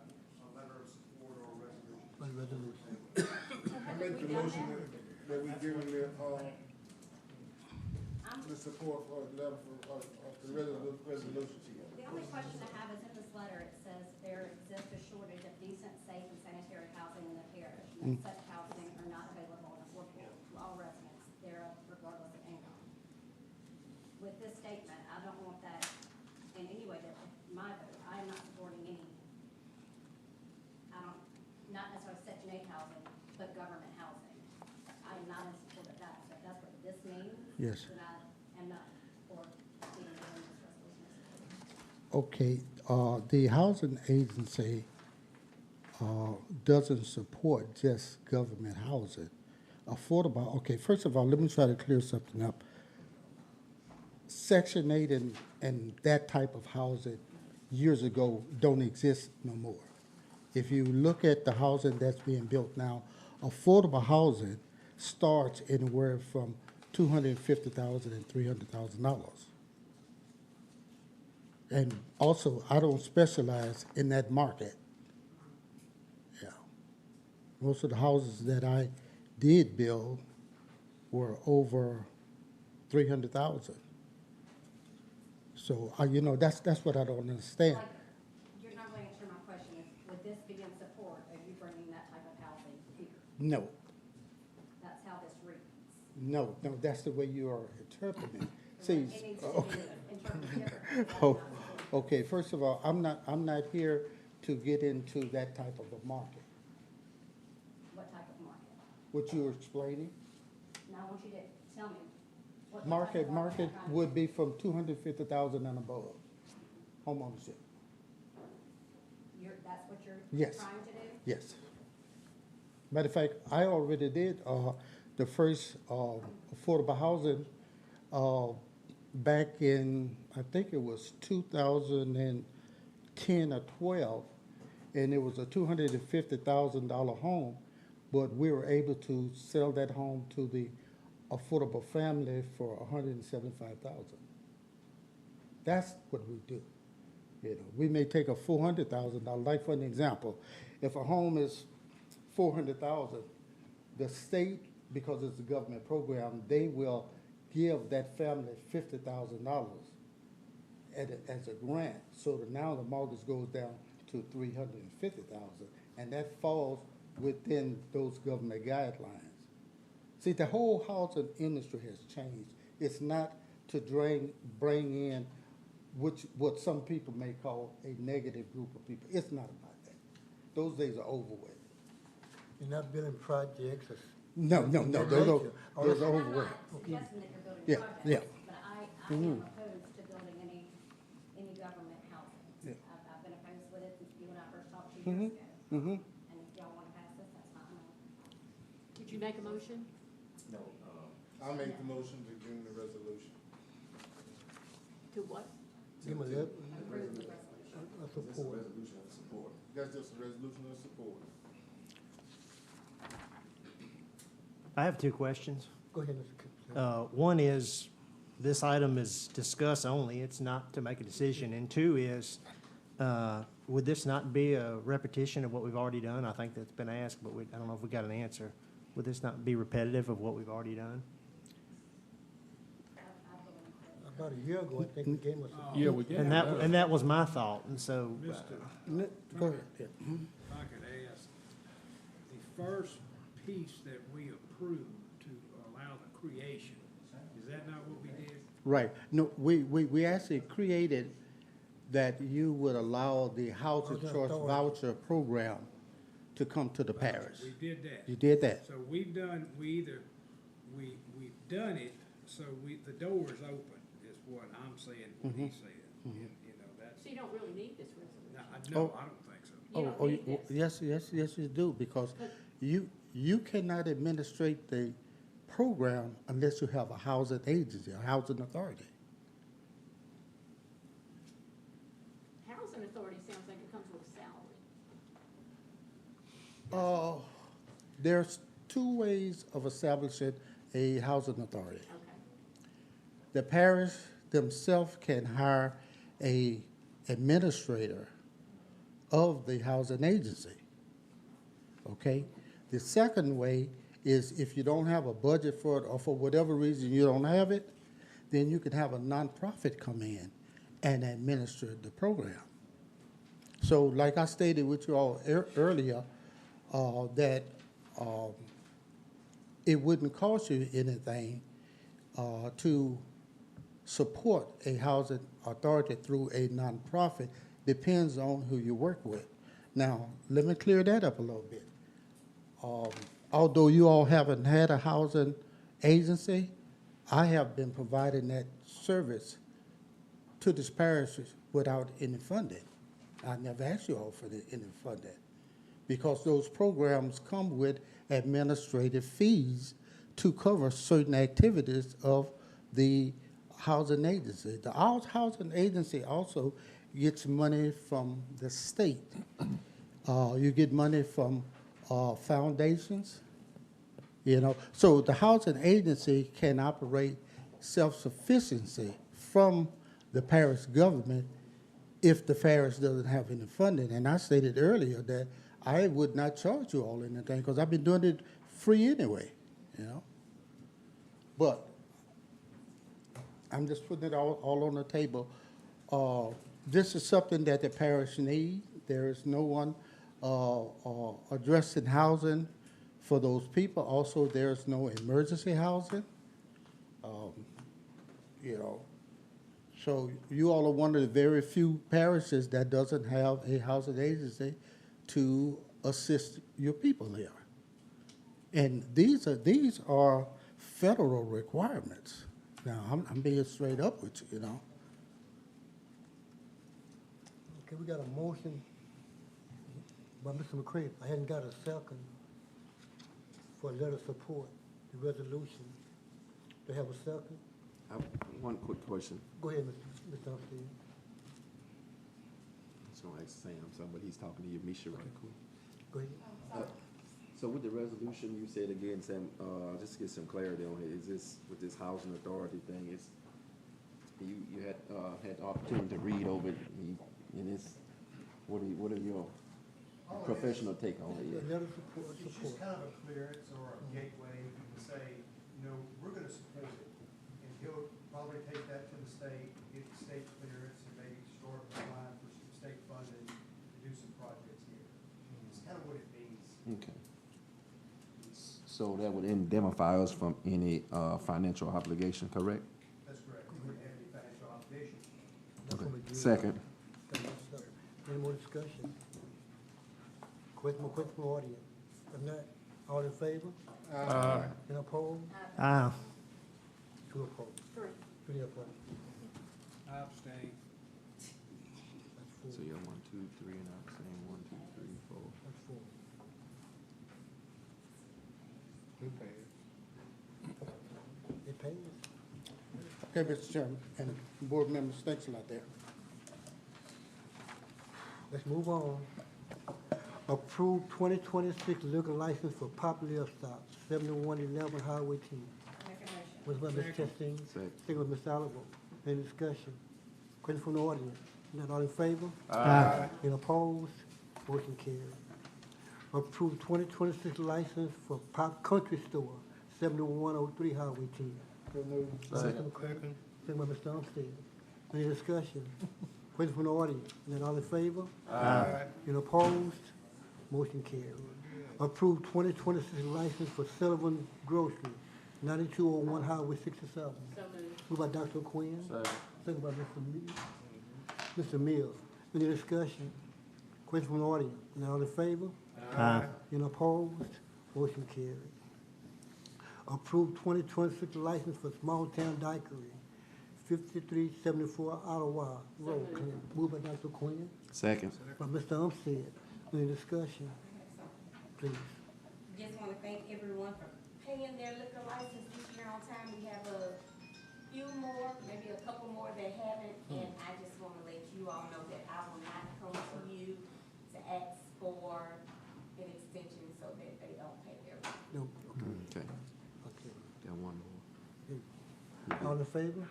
letter of support or a resolution. A resolution. I make the motion that we give him the support for the letter for, the resolution. The only question I have is in this letter, it says there exists a shortage of decent, safe, and sanitary housing in the parish, and that such housing are not available and affordable to all residents thereof regardless of income. With this statement, I don't want that in any way that, my vote, I am not supporting any, not necessarily Section 8 housing, but government housing. I am not in support of that, so if that's what this means. Yes. Then I am not for being given this resolution. Okay, the housing agency doesn't support just government housing. Affordable, okay, first of all, let me try to clear something up. Section 8 and that type of housing years ago don't exist no more. If you look at the housing that's being built now, affordable housing starts anywhere from $250,000 and $300,000. And also, I don't specialize in that market. Yeah. Most of the houses that I did build were over 300,000. So, that's what I don't understand. Like, you're not going to answer my question. Would this be in support of you bringing that type of housing here? No, That's how this reads. no, that's the way you are interpreting. It See, needs to be interpreted differently. oh, okay, first of all, I'm not here to get into that type of a market. What type of market? What you're explaining, Now, I want you to tell me. what type market of market you're trying to- would be from 250,000 and above, homeownership. That's what you're Yes. trying to do? Yes. Matter of fact, I already did the first affordable housing back in, I think it was 2010 or 12, and it was a $250,000 home, but we were able to sell that home to the affordable family for $175,000. That's what we do. We may take a $400,000, like for an example, if a home is $400,000, the state, because it's a government program, they will give that family $50,000 as a grant. So that now the mortgage goes down to $350,000, and that falls within those government guidelines. See, the whole housing industry has changed. It's not to bring in what some people may call a negative group of people. It's not about that. Those days are over with. You're not building projects or. No, those are over I'm with. not suggesting that you're building Yeah, projects. yeah. But I am opposed to building any government housing. Yeah. I've been opposed with it since you and I first talked 2 years ago. Mm-hmm. And if y'all want to pass this, that's fine. Did you make a motion? I'll make the motion to give him the resolution. To what? Give them a letter, Approve the resolution. a support. That's just a resolution of support. I have two questions. Go ahead, Mr. Kipling. One is, this item is discuss only, it's not to make a decision. And two is, would this not be a repetition of what we've already done? I think that's been asked, but I don't know if we got an answer. Would this not be repetitive of what we've already done? I believe that. About a year ago, I think we gave them a support. Yeah, we And that was my thought, and so, Go ahead. Yeah. Mhm. If I could ask, the first piece that we approved to allow the creation. Is that not what we did? Right. No, we actually created that you would allow the Housing Housing Choice Authority. Voucher Program to come to the parish. We did that. You did that? So we've done it, so the door's open, is what I'm saying, what he said. You know, that's, So you don't really need this resolution. no, I don't think so. You don't need this. Yes, you do, because you cannot administrate the program unless you have a housing agency, a housing authority. Housing authority sounds like it comes with a salary. There's two ways of establishing a housing authority. Okay. The parish themselves can hire a administrator of the housing agency. Okay? The second way is if you don't have a budget for it, or for whatever reason you don't have it, then you can have a nonprofit come in and administer the program. So like I stated with you all earlier, that it wouldn't cost you anything to support a housing authority through a nonprofit. Depends on who you work with. Now, let me clear that up a little bit. Although you all haven't had a housing agency, I have been providing that service to this parish without any funding. I never asked you all for any funding, because those programs come with administrative fees to cover certain activities of the housing agency. The housing agency also gets money from the state. You get money from foundations, you know. So the housing agency can operate self-sufficiency from the parish government if the parish doesn't have any funding. And I stated earlier that I would not charge you all anything because I've been doing it free anyway, you know. But I'm just putting it all on the table. This is something that the parish needs. There is no one addressing housing for those people. Also, there's no emergency housing. You know, so you all are one of the very few parishes that doesn't have a housing agency to assist your people there. And these are federal requirements. Now, I'm being straight up with you, you know. Okay, we got a motion by Mr. McCray. I hadn't got a second for a letter of support, the resolution. Do I have a second? I have one quick question. Go ahead, Mr. Upstead. I was gonna ask Sam something, but he's talking to you, Misha, right quick. Go ahead. So with the resolution, you said again, Sam, just to get some clarity on it, is this, with this housing authority thing, is, you had the opportunity to read over it, and it's, what are your professional take on it? A letter of support. It's just kind of a clearance or a gateway to say, you know, we're gonna support it. And he'll probably take that to the state, get the state clearance, and maybe start applying for some state funding to do some projects here. It's kind of what it means. Okay. So that would indemnify us from any financial obligation, correct? That's correct. We wouldn't have any financial obligation. That's Okay. what we do. Second. Any more discussion? Question from the audience? If not, all in favor? And opposed? Ah, Two opposed. Three opposed. I abstain. That's four. So you're 1, 2, 3, and I'm saying 1, 2, 3, 4. That's four. It pays. Okay, Mr. Chairman and board members, thanks a lot there. Let's move on. Approve 2026 liquor license for Popular Stop, 7111 Highway 10. Was by Ms. Chastain, Second. second by Ms. Oliver. Any discussion? Question from the audience? Not all in favor? Aye. Any opposed? Motion carried. Approve 2026 license for Pop Country Store, 7103 Highway 10. Second. Second by Mr. Umstead. Any discussion? Question from the audience? Not all in favor? Aye. Any opposed? Motion carried. Approve 2026 license for Sullivan Grocery, 9201 Highway 67. So moved. Moved by Dr. Quinn, Second. second by Mr. Mills. Any discussion? Question from the audience? Any all in favor? Aye. Any opposed? Motion carried. Approved 2026 license for Small Town Daiquiri, 5374 Ottawa Road. Moved by Dr. Quinn, Second. by Mr. Umstead. Any discussion? Please. Just want to thank everyone for paying their liquor license this year on time. We have a few more, maybe a couple more that haven't, and I just want to let you all know that I will not come to you to ask for an extension so that they don't pay their rent. No, Okay, okay. got one more. All in favor?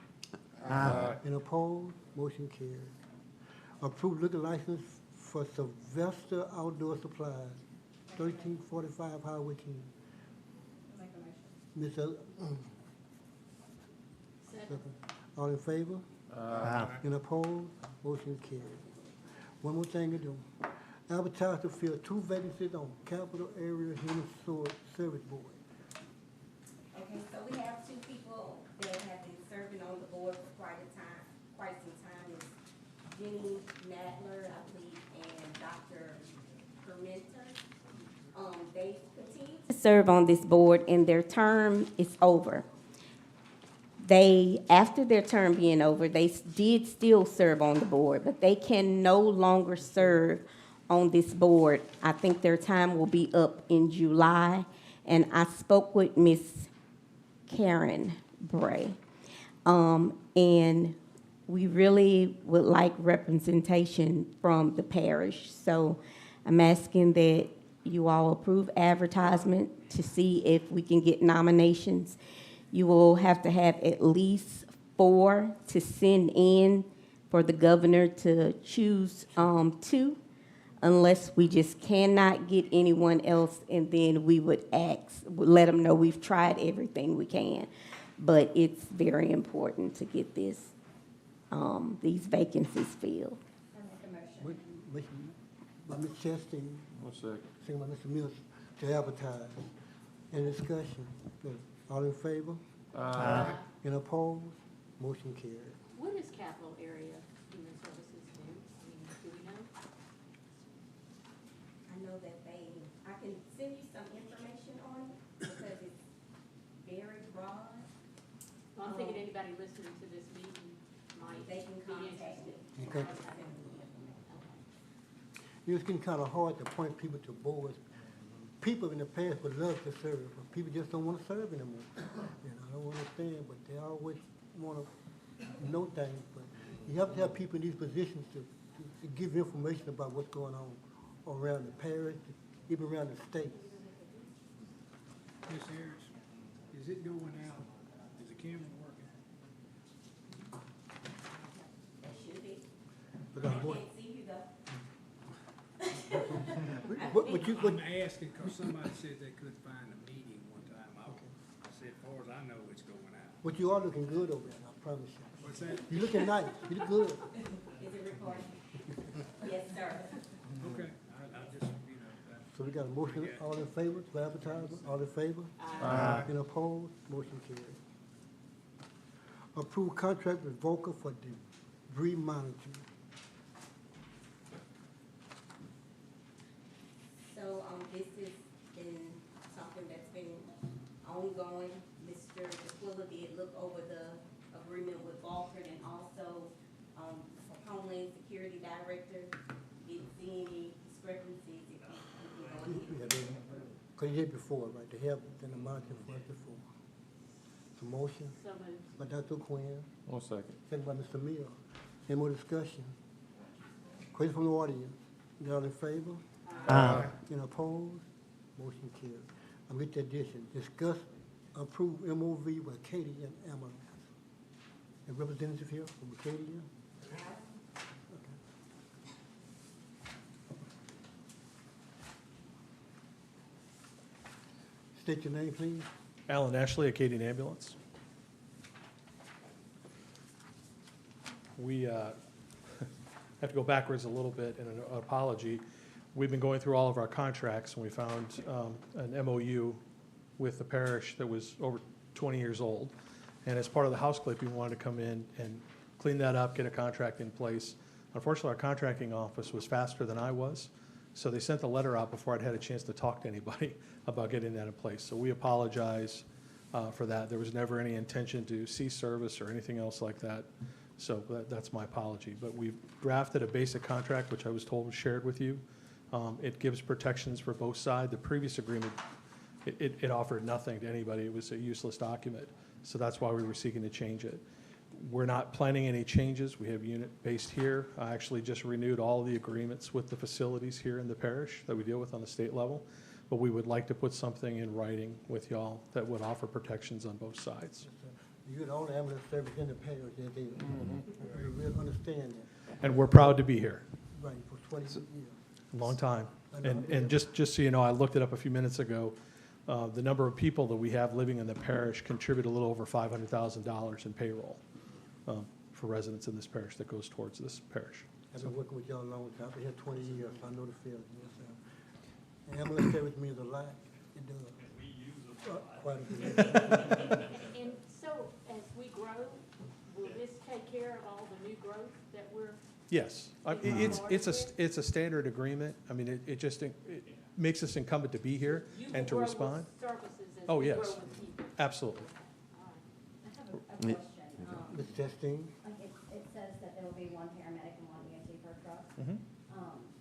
Aye. And opposed? Motion carried. Approved liquor license for Sylvester Outdoor Supplies, 1345 Highway King. Make a motion. Ms. Second. All in favor? Aye. And opposed? Motion carried. One more thing to do. Advertise to fill 2 vacancies on Capital Area Human Service Board. Okay, so we have 2 people that have been serving on the board for quite some time. It's Jenny Nadler, I believe, and Dr. Permenter. They continue to serve on this board, and their term is over. After their term being over, they did still serve on the board, but they can no longer serve on this board. I think their time will be up in July, and I spoke with Miss Karen Bray. And we really would like representation from the parish. So I'm asking that you all approve advertisement to see if we can get nominations. You will have to have at least 4 to send in for the governor to choose 2, unless we just cannot get anyone else, and then we would let them know we've tried everything we can. But it's very important to get these vacancies filled. I make a motion. Motion by Ms. Chastain, One second. second by Mr. Mills, to advertise. Any discussion? Good. All in favor? Aye. And opposed? Motion carried. What does Capital Area Human Services do? I mean, do we know? I know that I can send you some information on it because it's very broad. Well, I'm thinking anybody listening to this meeting might They can be contact me. Okay. It's getting kind of hard to point people to boards. People in the past would love to serve, but people just don't want to serve anymore. And I don't understand, but they always want to know things. But you have to have people in these positions to give information about what's going on around the parish, even around the state. Ms. Harris, is it going out? Is the camera working? That should be. But I I'm going- can't see you though. What you, what, I'm asking because somebody said they couldn't find a meeting one time. I said, as far as I know, it's going out. what you are looking good over there, I promise you. What's that? You're looking nice, you look good. Is it recording? Yes, sir. Okay, I just, that. So we got a motion, all in favor, for advertisement, all in favor? Aye. And opposed, motion carried. Approved contract with Volker for debris monitoring. So, this has been something that's been ongoing. Mr. DeQuilla did look over the agreement with Vulcan and also, Homeland Security Director. Didn't see any discrepancies. Because you did before, right, they have been a monitoring for us before. So motion So moved. by Dr. Quinn, One second. second by Mr. Mills. Any more discussion? Question from the audience, you all in favor? Aye. Any opposed? Motion carried. I'm with the addition, discuss approve MOV with Acadia and Amaranth. A representative here from Acadia? State your name, please. Alan Ashley, Acadian Ambulance. We have to go backwards a little bit in an apology. We've been going through all of our contracts, and we found an MOU with the parish that was over 20 years old. And as part of the house clip, we wanted to come in and clean that up, get a contract in place. Unfortunately, our contracting office was faster than I was, so they sent the letter out before I'd had a chance to talk to anybody about getting that in place. So we apologize for that. There was never any intention to cease service or anything else like that. So that's my apology. But we've drafted a basic contract, which I was told was shared with you. It gives protections for both sides. The previous agreement, it offered nothing to anybody. It was a useless document. So that's why we were seeking to change it. We're not planning any changes. We have unit based here. I actually just renewed all the agreements with the facilities here in the parish that we deal with on the state level. But we would like to put something in writing with y'all that would offer protections on both sides. You're the only ambulance service in the parish that is. You really understand that. And we're proud to be here. Right, for 20 years. Long time. And just so you know, I looked it up a few minutes ago. The number of people that we have living in the parish contribute a little over $500,000 in payroll for residents in this parish that goes towards this parish. I've been working with y'all a long time. I've been here 20 years. I know the field. Ambulance service means a lot. It does. Quite a bit. And so, as we grow, will this take care of all the new growth that we're? Yes, it's a standard agreement. I mean, it makes us incumbent to be here and to respond. You will grow with services as Oh, we grow yes, with people. absolutely. I have a question. Ms. Justine? It says that there will be one paramedic and one EMT per truck. Mhm.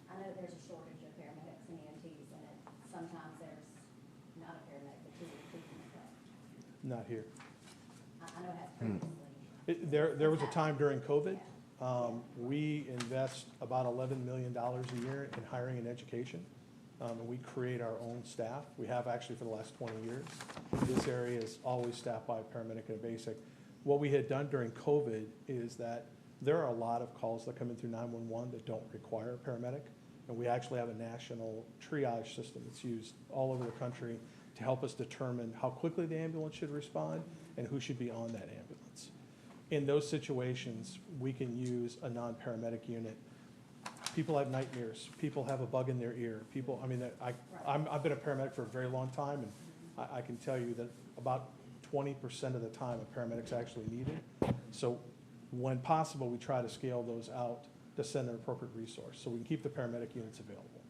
I know there's a shortage of paramedics and EMTs, and sometimes there's not a paramedic, but two EMTs in the truck. Not here. I know it has previously. There was a time during COVID, we invest about $11 million a year in hiring and education. And we create our own staff. We have actually for the last 20 years. This area is always staffed by a paramedic and a basic. What we had done during COVID is that there are a lot of calls that come in through 911 that don't require a paramedic. And we actually have a national triage system that's used all over the country to help us determine how quickly the ambulance should respond and who should be on that ambulance. In those situations, we can use a non-paramedic unit. People have nightmares. People have a bug in their ear. People, I mean, I've been a paramedic for a very long time, and I can tell you that about 20% of the time a paramedic's actually needed. So when possible, we try to scale those out to send an appropriate resource, so we can keep the paramedic units available.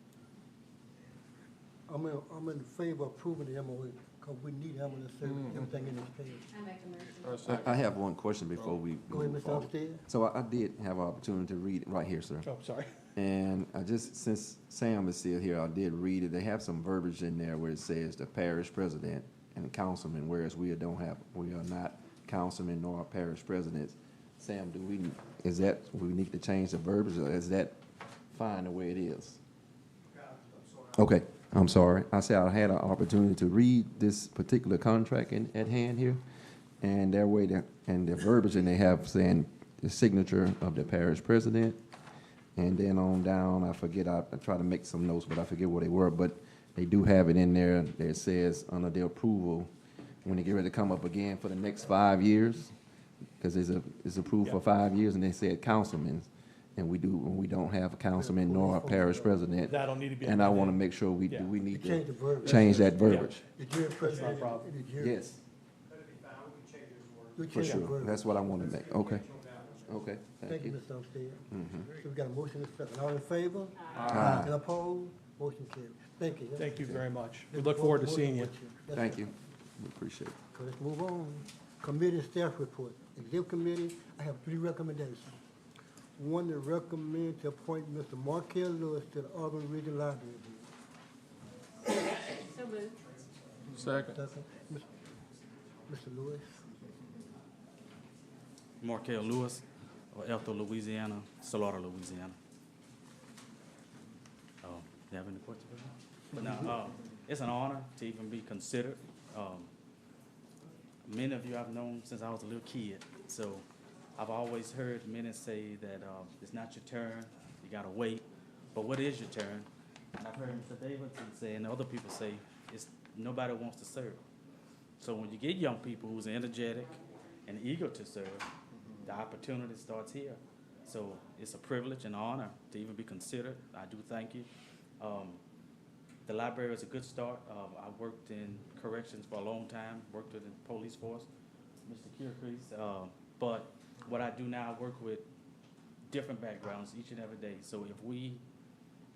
I'm in favor of approving the MOA, because we need ambulance service, everything in this parish. I make a motion. I have one question before we Go ahead, move Mr. forward. Upstairs. So I did have an opportunity to read it right here, sir. Oh, sorry. And I just, since Sam is still here, I did read it. They have some verbiage in there where it says the parish president and councilman, whereas we are not councilmen nor parish presidents. Sam, we need to change the verbiage, or is that fine the way it is? Okay, I'm sorry. I said I had an opportunity to read this particular contract at hand here, and the verbiage, and they have saying the signature of the parish president, and then on down, I forget, I try to make some notes, but I forget what they were, but they do have it in there that says under their approval, when they get ready to come up again for the next 5 years, because it's approved for 5 years, and they said councilmen, and we don't have a councilman nor a parish president. That'll need to be. And I want to make sure we Yeah. need Change the to verbiage. change that verbiage. The jury president. Not a problem. the jury- Yes, That'd be fine, we can change those words. We for change the sure. verbiage. That's what I want to make. Okay, okay, Thank you, Mr. Upstairs. Mhm. So we got a motion and a second. All in favor? Aye. And opposed? Motion carries. Thank you. Thank you very much. We look forward to seeing you. Thank you. We appreciate it. So let's move on. Committee staff report. Executive committee, I have 3 recommendations. One, to recommend to appoint Mr. Markel Lewis to the Auburn Regional Library Board. So moved. Second. Second, Mr. Lewis. Markel Lewis, of Ethel, Louisiana, Slaughter, Louisiana. You have any questions for me? No, it's an honor to even be considered. Many of you I've known since I was a little kid, so I've always heard many say that it's not your turn, you gotta wait, but what is your turn? And I've heard Mr. Davidson say, and other people say, it's nobody wants to serve. So when you get young people who's energetic and eager to serve, the opportunity starts here. So it's a privilege and honor to even be considered. I do thank you. the library is a good start. I worked in corrections for a long time, worked with the police force, Mr. Kierkegaard. But what I do now, I work with different backgrounds each and every day. So if we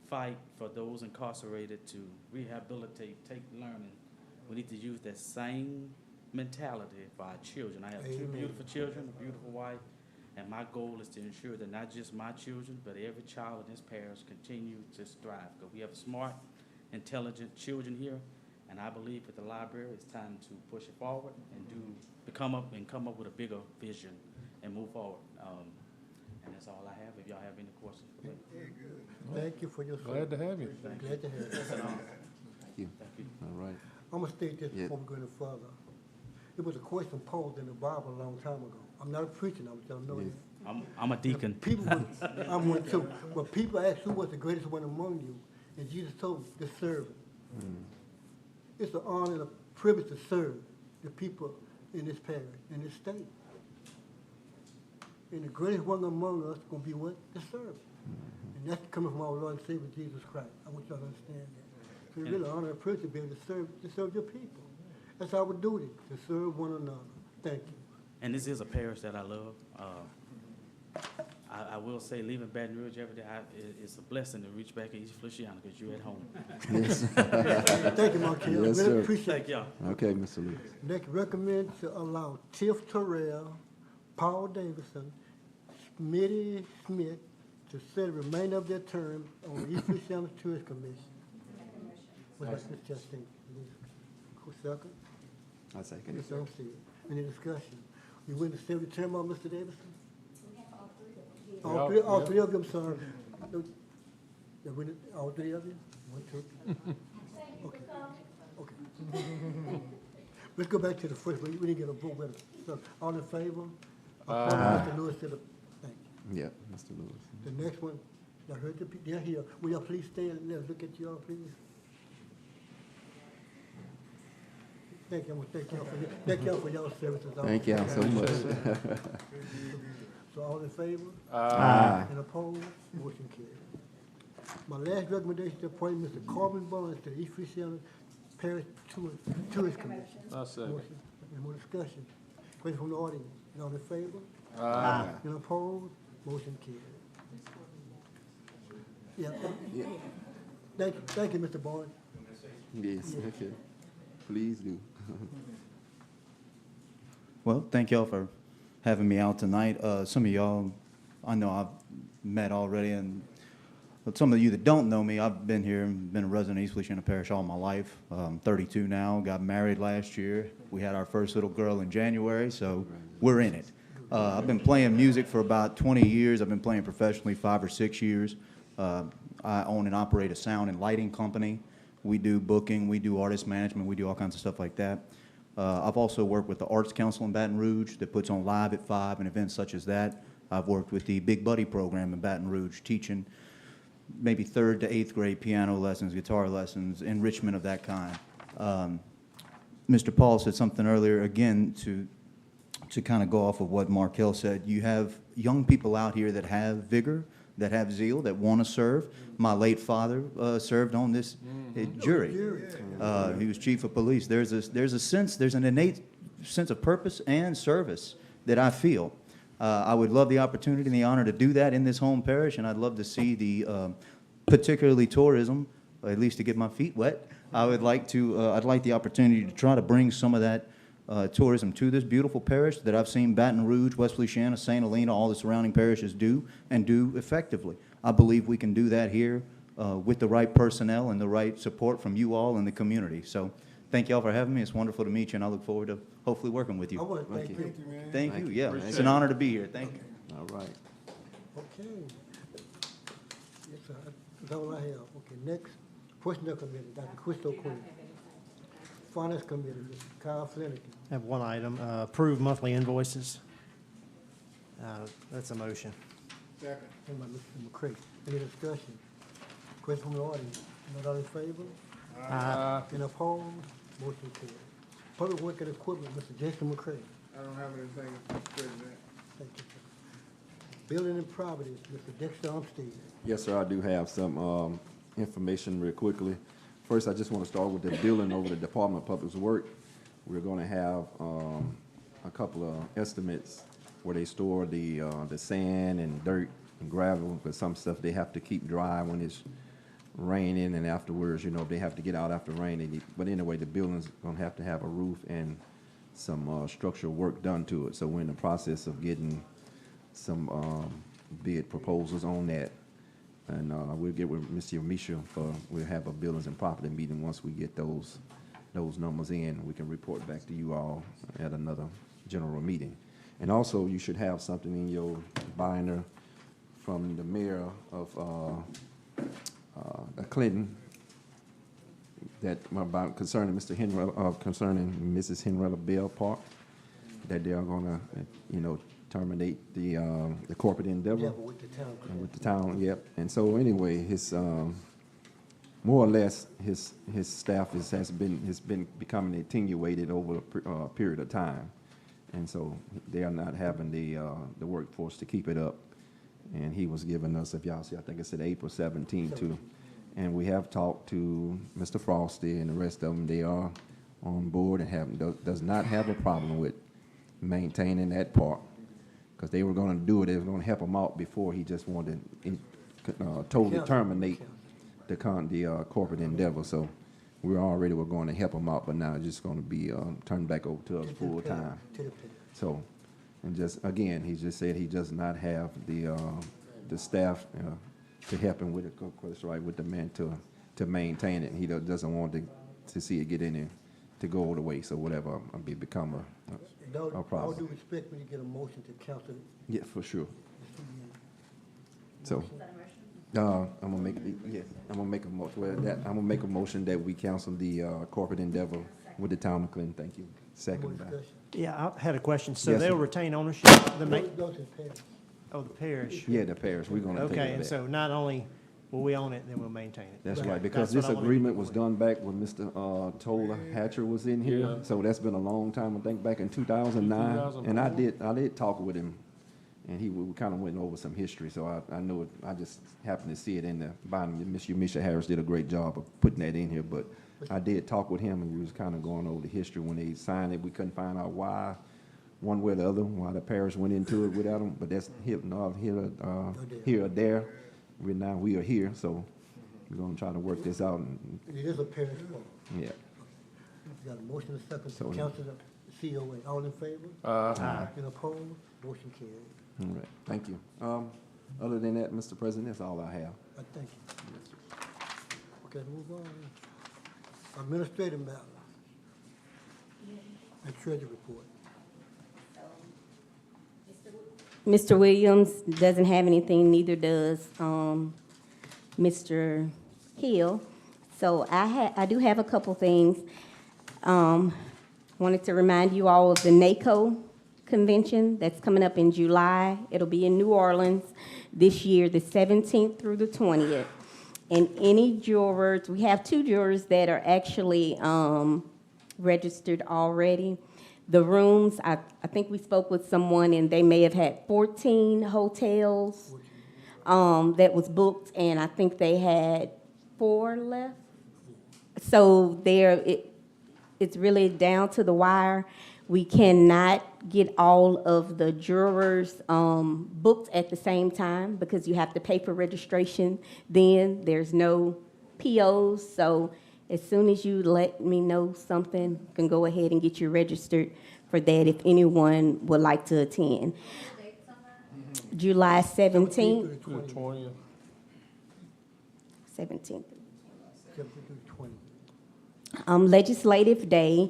fight for those incarcerated to rehabilitate, take learning, we need to use that same mentality for our children. I have two Amen. beautiful children, a beautiful wife, and my goal is to ensure that not just my children, but every child in this parish continue to strive. Because we have smart, intelligent children here, and I believe at the library it's time to push it forward and come up with a bigger vision and move forward. And that's all I have. If y'all have any questions for me. Thank you for your Glad to have you. Glad to have you. Thank you. All right. I'm gonna state this Yeah. before we go any further. It was a question posed in the Bible a long time ago. I'm not a preacher, I'm telling you. Yes. I'm a deacon. People, I'm one too. But people ask who was the greatest one among you, and Jesus told them, the servant. It's an honor and a privilege to serve the people in this parish, in this state. And the greatest one among us is gonna be what? The servant. And that's coming from our Lord and Savior Jesus Christ. I want y'all to understand that. So it's really an honor and a privilege to be able to serve your people. That's our duty, to serve one another. Thank you. And this is a parish that I love. I will say, leaving Baton Rouge every day, it's a blessing to reach back in East Feliciana because you're at home. Yes. Thank you, Mark Hill. Yes, Really sir. appreciate Thank it. y'all. Okay, Mr. Lewis. Next, recommend to allow Tiff Terrell, Paul Davidson, Smitty Smith to serve the remainder of their term on the East Feliciana Tourist Commission. Was that Ms. Chastain? Who second? I second Ms. it. Umstead. Any discussion? You win the seventh term on Mr. Davidson? All three of them, sir. All three of you? 1, 2. Okay. Okay. Let's go back to the first, we didn't get a vote with it. So, all in favor? Mr. Lewis said, thank you. Yeah, Mr. Lewis. The next one, I heard the people, they're here. Will y'all please stand and let's look at y'all, please? Thank you, I want to thank y'all for y'all services. Thank y'all so much. So all in favor? Aye. And opposed? Motion carried. My last recommendation to appoint Mr. Corbin Barnes to the East Feliciana Parish Tourist Commission. I second. Motion. Any more discussion? Question from the audience. All in favor? Aye. And opposed? Motion carried. Yeah. Yeah. Thank you, Mr. Barnes. Yes, okay. Please do. Well, thank y'all for having me out tonight. Some of y'all, I know I've met already, and but some of you that don't know me, I've been here, been a resident of East Feliciana Parish all my life. I'm 32 now, got married last year. We had our first little girl in January, so we're in it. I've been playing music for about 20 years. I've been playing professionally 5 or 6 years. I own and operate a sound and lighting company. We do booking, we do artist management, we do all kinds of stuff like that. I've also worked with the Arts Council in Baton Rouge that puts on Live at 5 and events such as that. I've worked with the Big Buddy program in Baton Rouge, teaching maybe 3rd to 8th grade piano lessons, guitar lessons, enrichment of that kind. Mr. Paul said something earlier, again, to kind of go off of what Markel said. You have young people out here that have vigor, that have zeal, that want to serve. My late father served on this jury. He was chief of police. There's an innate sense of purpose and service that I feel. I would love the opportunity and the honor to do that in this home parish, and I'd love to see the, particularly tourism, at least to get my feet wet. I'd like the opportunity to try to bring some of that tourism to this beautiful parish that I've seen Baton Rouge, West Feliciana, St. Helena, all the surrounding parishes do, and do effectively. I believe we can do that here with the right personnel and the right support from you all in the community. So thank you all for having me. It's wonderful to meet you, and I look forward to hopefully working with you. I want to thank you. Thank you, yeah. Appreciate It's an honor to be here. Thank you. All right. Okay. Yes, sir. That's all I have. Okay, next, Personnel Committee, Dr. Crystal Quinn. Finance Committee, Mr. Kyle Flanagan. I have one item, approve monthly invoices. That's a motion. And by Mr. McCray. Any discussion? Question from the audience. Not all in favor? And opposed? Motion carried. Public Work and Equipment, Mr. Jason McCray. I don't have anything, Mr. President. Thank you, sir. Building and Properties, Mr. Dexter Umstead. Yes, sir, I do have some information real quickly. First, I just want to start with the building over the Department of Public Works. We're going to have a couple of estimates where they store the sand and dirt and gravel, but some stuff they have to keep dry when it's raining, and afterwards, they have to get out after rain. But anyway, the building's going to have a roof and some structural work done to it. So we're in the process of getting some bid proposals on that. And we'll get with Mr. Misha we'll have a buildings and property meeting. Once we get those numbers in, we can report back to you all at another general meeting. And also, you should have something in your binder from the mayor of Clinton about concerning Mr. concerning Mrs. Henrietta Bell Park, that they are going to, terminate the corporate endeavor. Yeah, but with the town. With the town, yep. And so anyway, his more or less his staff has been becoming attenuated over a period of time, and so they are not having the workforce to keep it up. And he was giving us, if y'all see, I think it said April 17th too. And we have talked to Mr. Frosty and the rest of them. They are on board and does not have a problem with maintaining that park. Because they were going to do it, they were going to help him out before he just wanted to totally terminate the corporate endeavor. So we're going to help him out, but now it's just going to be turned back over to us full time. So, and just again, he just said he does not have the staff to help him with it. Of course, right, with the man to maintain it. He doesn't want to see it get in there to go all the way. So whatever, become a problem. All due respect, when you get a motion to cancel it. Yeah, for sure. So, I'm gonna make a motion. Well, I'm gonna make a motion that we cancel the corporate endeavor with the town of Clinton. Thank you. Second by. Yeah, I had a question. So Yes, they'll sir. retain ownership of the Those in Paris. the parish? Yeah, the parish. We're gonna take Okay, it and back. so not only will we own it, then we'll maintain it. That's Okay, right, because that's this what I wanted to agreement get was clear. done back when Mr. Tola Hatcher was in here. So that's been a long time, I think back in 2009. And I did talk with him, and we kind of went over some history. So I know it, I just happened to see it in the bottom. Mr. Misha Harris did a great job of putting that in here, but I did talk with him, and we was kind of going over the history. When they signed it, we couldn't find out why, one way or the other, why the parish went into it without them. But that's here or there. We are here, so we're gonna try to work this out. And, It is a parish park. yeah. We got a motion and a second So- to cancel the COA. All in favor? Aye. And opposed? Motion carried. All right, thank you. Other than that, Mr. President, that's all I have. Thank you. Okay, move on. Administrative matter. And treasury report. Mr. Williams doesn't have anything, neither does Mr. Hill. So I do have a couple things. Wanted to remind you all of the NACO convention that's coming up in July. It'll be in New Orleans this year, the 17th through the 20th. And any jurors, we have 2 jurors that are actually registered already. The rooms, I think we spoke with someone, and they may have had 14 hotels that was booked, and I think they had 4 left. So it's really down to the wire. We cannot get all of the jurors booked at the same time because you have to pay for registration. Then there's no POs, so as soon as you let me know something, you can go ahead and get you registered for that if anyone would like to attend. July 17th. 20th. 17th. 17th through 20th. Legislative Day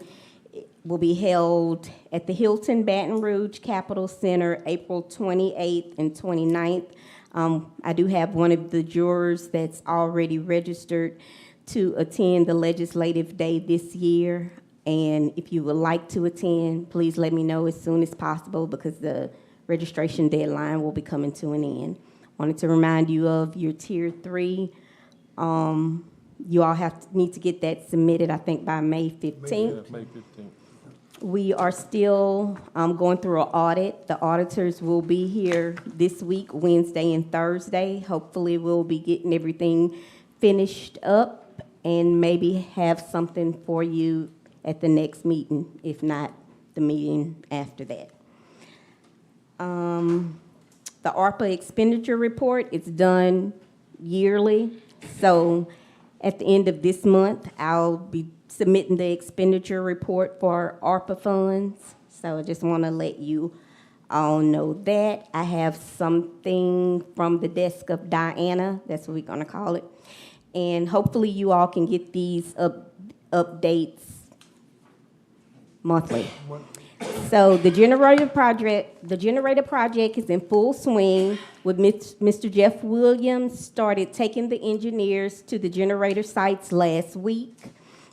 will be held at the Hilton Baton Rouge Capitol Center, April 28th and 29th. I do have one of the jurors that's already registered to attend the Legislative Day this year. And if you would like to attend, please let me know as soon as possible because the registration deadline will be coming to an end. Wanted to remind you of your Tier 3. You all need to get that submitted, I think, by May 15th. May 15th. We are still going through an audit. The auditors will be here this week, Wednesday and Thursday. Hopefully, we'll be getting everything finished up and maybe have something for you at the next meeting, if not the meeting after that. The ARPA expenditure report is done yearly, so at the end of this month, I'll be submitting the expenditure report for ARPA funds. So I just want to let you all know that. I have something from the desk of Diana, that's what we're going to call it. And hopefully you all can get these updates monthly. So the generator project is in full swing with Mr. Jeff Williams started taking the engineers to the generator sites last week.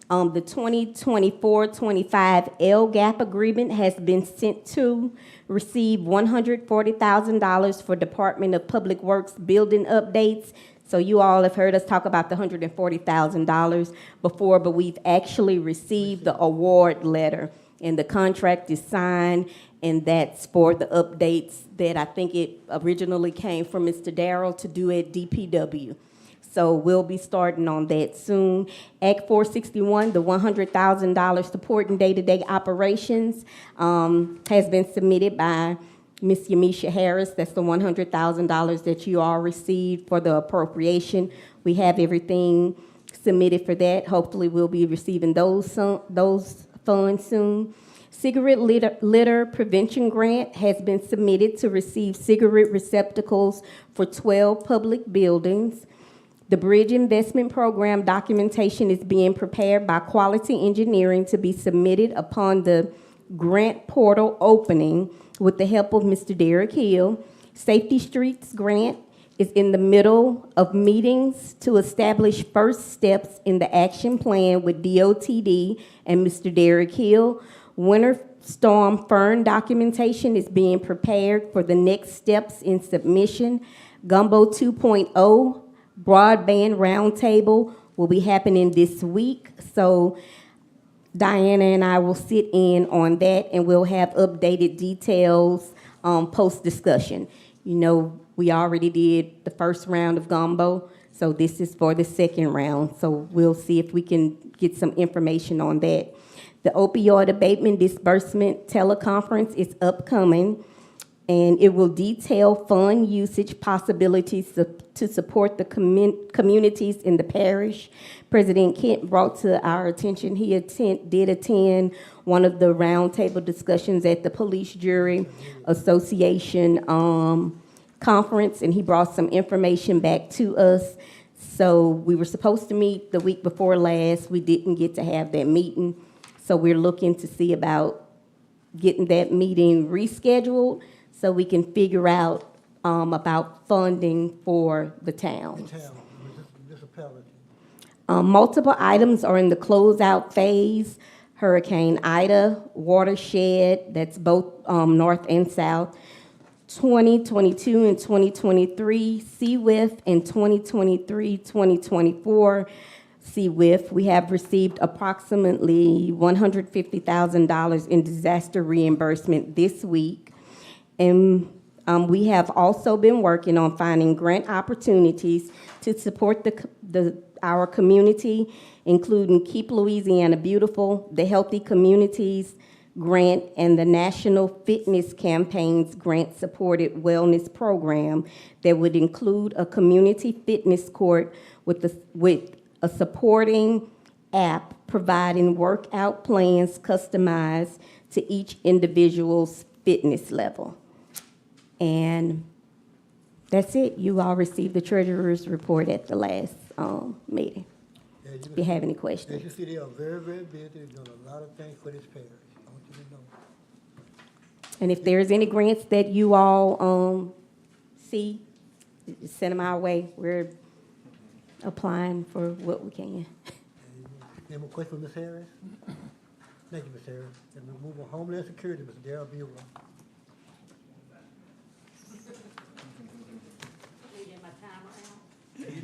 The 2024-25 LGAP agreement has been sent to receive $140,000 for Department of Public Works building updates. So you all have heard us talk about the $140,000 before, but we've actually received the award letter. And the contract is signed, and that's for the updates that I think it originally came from Mr. Darrell to do at DPW. So we'll be starting on that soon. Act 461, the $100,000 supporting day-to-day operations, has been submitted by Ms. Yamisha Harris. That's the $100,000 that you all received for the appropriation. We have everything submitted for that. Hopefully we'll be receiving those funds soon. Cigarette litter prevention grant has been submitted to receive cigarette receptacles for 12 public buildings. The Bridge Investment Program documentation is being prepared by Quality Engineering to be submitted upon the grant portal opening with the help of Mr. Derek Hill. Safety Streets grant is in the middle of meetings to establish first steps in the action plan with DOTD and Mr. Derek Hill. Winter Storm Fern documentation is being prepared for the next steps in submission. Gumbo 2.0 broadband roundtable will be happening this week. So Diana and I will sit in on that, and we'll have updated details post-discussion. You know, we already did the first round of Gumbo, so this is for the second round. So we'll see if we can get some information on that. The opioid abatement disbursement teleconference is upcoming, and it will detail fund usage possibilities to support the communities in the parish. President Kent brought to our attention, he did attend one of the roundtable discussions at the Police Jury Association conference, and he brought some information back to us. So we were supposed to meet the week before last. We didn't get to have that meeting. So we're looking to see about getting that meeting rescheduled so we can figure out about funding for the town. Municipality. Multiple items are in the closeout phase. Hurricane Ida, watershed, that's both north and south. 2022 and 2023 CWIF, and 2023-2024 CWIF. We have received approximately $150,000 in disaster reimbursement this week. And we have also been working on finding grant opportunities to support our community, including Keep Louisiana Beautiful, the Healthy Communities Grant, and the National Fitness Campaign's grant-supported wellness program that would include a community fitness court with a supporting app providing workout plans customized to each individual's fitness level. And that's it. You all received the treasurer's report at the last meeting. If you have any questions. As you see, they are very, very busy. They're doing a lot of things for this parish. I want you to know. And if there's any grants that you all see, send them our way. We're applying for what we can. Any more questions for Ms. Harris? Thank you, Ms. Harris. And we move on Homeland Security, Mr. Darrell Buell.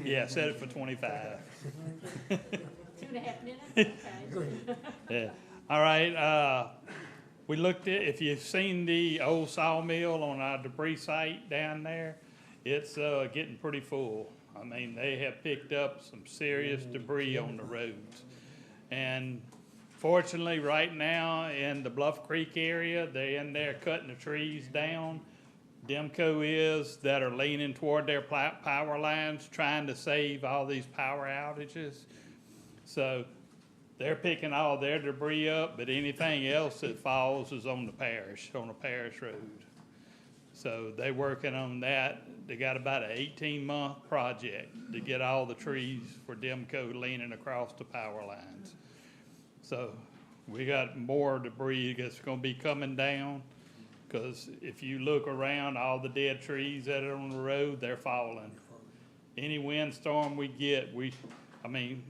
Yeah, set it for 25. 2.5 minutes? Okay. Yeah. All right, we looked at, if you've seen the old sawmill on our debris site down there, it's getting pretty full. I mean, they have picked up some serious debris on the roads. And fortunately, right now in the Bluff Creek area, they're in there cutting the trees down. Demco is, that are leaning toward their power lines, trying to save all these power outages. So they're picking all their debris up, but anything else that falls is on the parish road. So they're working on that. They got about an 18-month project to get all the trees for Demco leaning across the power lines. So we got more debris that's gonna be coming down, because if you look around, all the dead trees that are on the road, they're falling. Any windstorm we get, I mean,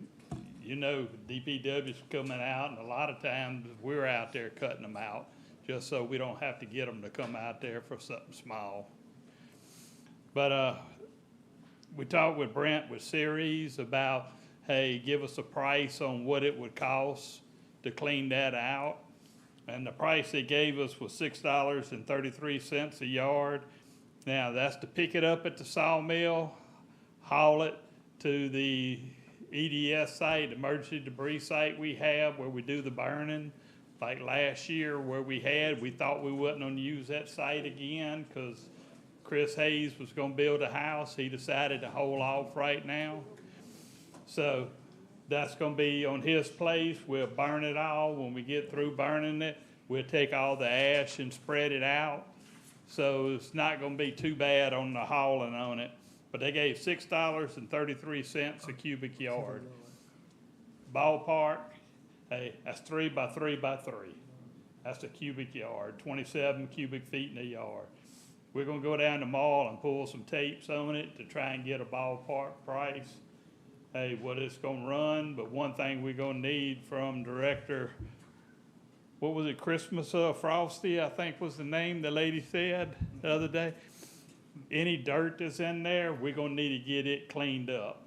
you know, DPW's coming out, and a lot of times we're out there cutting them out, just so we don't have to get them to come out there for something small. But we talked with Brent with Ceres about, hey, give us a price on what it would cost to clean that out. And the price they gave us was $6.33 a yard. Now, that's to pick it up at the sawmill, haul it to the EDS site, emergency debris site we have where we do the burning. Like last year where we thought we wasn't gonna use that site again because Chris Hayes was gonna build a house. He decided to hold off right now. So that's gonna be on his place. We'll burn it all. When we get through burning it, we'll take all the ash and spread it out. So it's not gonna be too bad on the hauling on it. But they gave $6.33 a cubic yard. Ballpark, hey, that's 3 by 3 by 3. That's a cubic yard, 27 cubic feet in a yard. We're gonna go down the mall and pull some tapes on it to try and get a ballpark price. Hey, what it's gonna run, but one thing we're gonna need from Director, what was it, Christmas Frosty, I think was the name the lady said the other day. Any dirt that's in there, we're gonna need to get it cleaned up.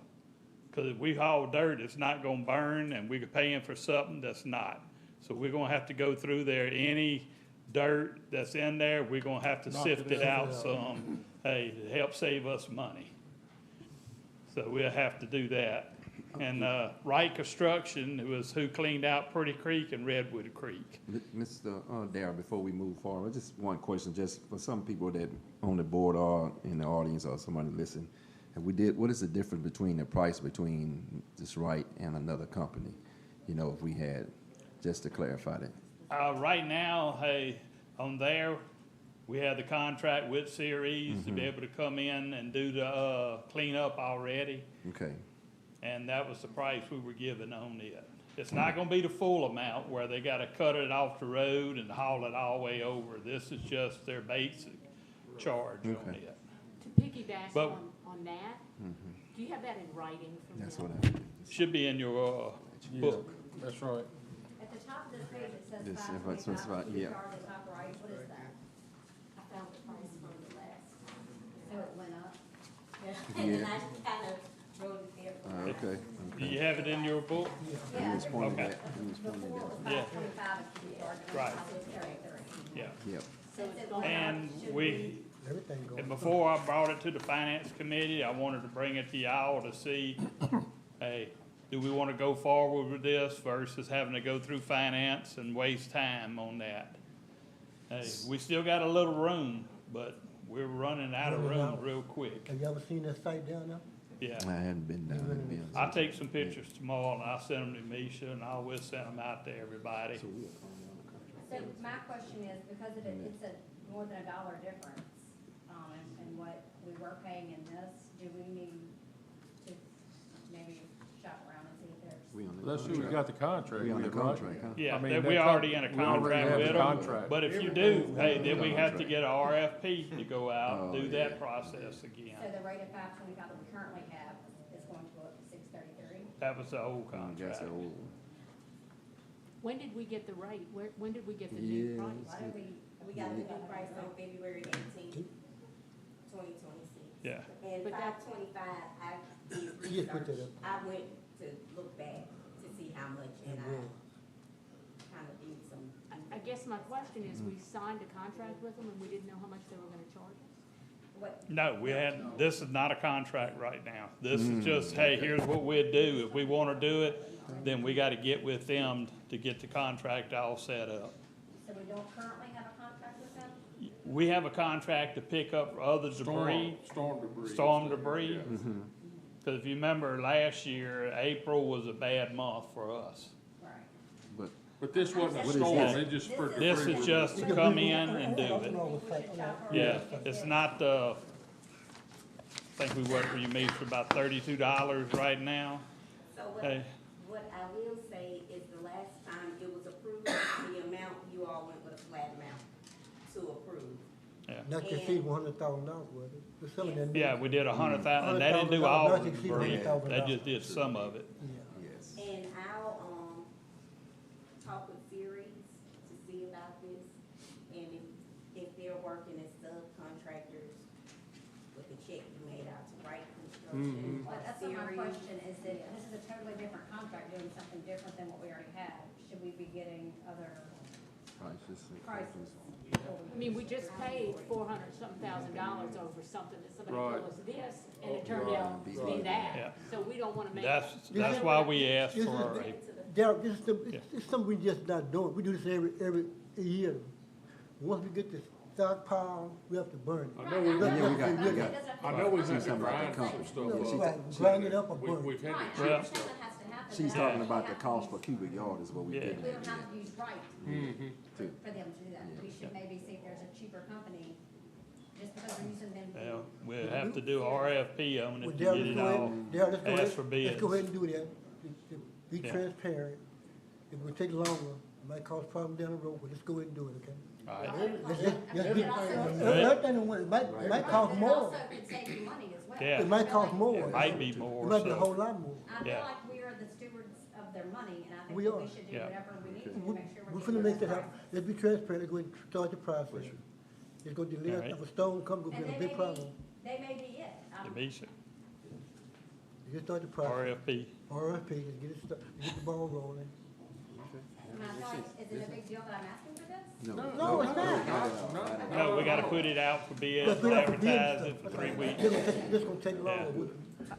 Because if we haul dirt, it's not gonna burn, and we're paying for something that's not. So we're gonna have to go through there. Any dirt that's in there, we're gonna have to sift it out some, hey, to help save us money. So we'll have to do that. And Wright Construction, it was who cleaned out Pretty Creek and Redwood Creek. Mr. Darrell, before we move forward, just one question, just for some people that on the board or in the audience or somebody listen. What is the difference between the price between this Wright and another company? You know, if we had, just to clarify that. Right now, hey, on there, we have the contract with Ceres to be able to come in and do the cleanup already. Okay. And that was the price we were given on it. It's not gonna be the full amount where they gotta cut it off the road and haul it all the way over. This is just their basic charge on it. To piggyback But- on that, do you have that in writing from them? That's what I. Should be in your book. That's right. At the top of this page, it says This, five so it's about, twenty-five, yeah. the top right, what is that? I found the price from the last. So it went up? Yeah. And I kind of wrote it there for that. Okay. Do you have it in your book? He was pointing Okay. that, he was pointing Before it was that. Yeah. 525 a cubic yard, and Right. now it's 33. Yeah. Yep. So it's going up. And Should we, Everything going. and before I brought it to the finance committee, I wanted to bring it to y'all to see, hey, do we want to go forward with this versus having to go through finance and waste time on that? Hey, we still got a little room, but we're running out of room real quick. Have you ever seen that site down there? Yeah. I hadn't been down there, to be honest. I'll take some pictures tomorrow and I'll send them to Misha and I will send them out to everybody. So my question is, because of it, it's a more than $1 difference, in what we were paying in this, do we need to maybe shop around and see if there's? We on the That's who we got the contract We on the with, right? contract, huh? Yeah, I mean, that that we already in a we already contract have with the them. contract. But if you do, hey, then we have to Contract. get a RFP to go out and Oh, do yeah. that process again. So the rate of 525 that we currently have is going to go up to 633? That was the old Mm, that's contract. the old one. When did we get the rate? When did we get the Yeah. new price? Why don't we got the new price on February 18th, 2026. Yeah. And But that- 525, I did You just put that research. I went to look back to see how much, and I kind of did some. I guess my question is, we signed a contract with them and we didn't know how much they were gonna charge us? what? No, we hadn't, this is not a contract right now. This is just, hey, here's what we'd do. If we wanna do it, then we gotta get with them to get the contract all set up. So we don't currently have a contract with them? We have a contract to pick up other debris. Storm debris. Storm debris. Cause if you remember last year, April was a bad month for us. Right. But But this wasn't a What is storm, this? they just spread the. This is just to come in and do it. Yeah, it's not, I think we work for you, me for about $32 right now. So Hey. what I will say is the last time it was approved, the amount, you all went with a flat amount to approve. Not to exceed $100,000, was it? For some of them- Yeah, we did 100,000, and they didn't do all Not of to the exceed debris, $100,000. they just did some of it. yes. And I'll, talk with Series to see about this, and if they're working as subcontractors with the check you made out to Wright Construction. But that's what my Series. question is that this is a totally different contract doing something different than what we already have. Should we be getting other Prices. prices? I mean, we just paid $400-something thousand over something that somebody Right. told us this, and it turned out to be Yeah. that. So we don't wanna make. That's why we asked This is- for a, Darryl, this is, it's something we just not doing. We do this every year. Once we get the stockpile, we have to burn it. I know we, Right. Yeah, we got, It we got. doesn't have to I be- know we She's had to talking about grind the some company. stuff Yeah, up. she- Right, grind it up or burn it. We've had Right, to I Well- understand what has to happen. She's but talking we about the have to cost use- for cubic yard is what we Yeah. did. We don't have to use Wright Mm-hmm. for them to do that. We should maybe see if there's a cheaper company, just because we're using them. well, we'll have to do RFP on Well, it to Darryl, get it all, Darryl, let's go ask for ahead, let's go bids. ahead and do that. Be Yeah. transparent. If it take longer, it might cause problems down the road, but let's go ahead and do it, okay? All right. Let's It be- also- Another thing, it might cost But it more. also could save you money as well. Yeah. It might cost more. It might be It more, might be a so, whole lot more. I feel Yeah. like we are the stewards of their money, and I think We that are. we should do Yeah. whatever we need to We- make sure We're we're finna getting make the that best happen. price. Let's be transparent, let's go ahead and start the process. It's gonna delay All us. right. If a stone comes, we'll And get a they big may problem. be, they may be it. to be sure. Just start the process. RFP. RFP, just get it get the ball rolling. And I feel like, is it a big deal that I'm asking for this? No, it's not. No, we gotta put it out for bids, Let's put it out for bids and advertise it stuff. for 3 weeks. This gonna take longer.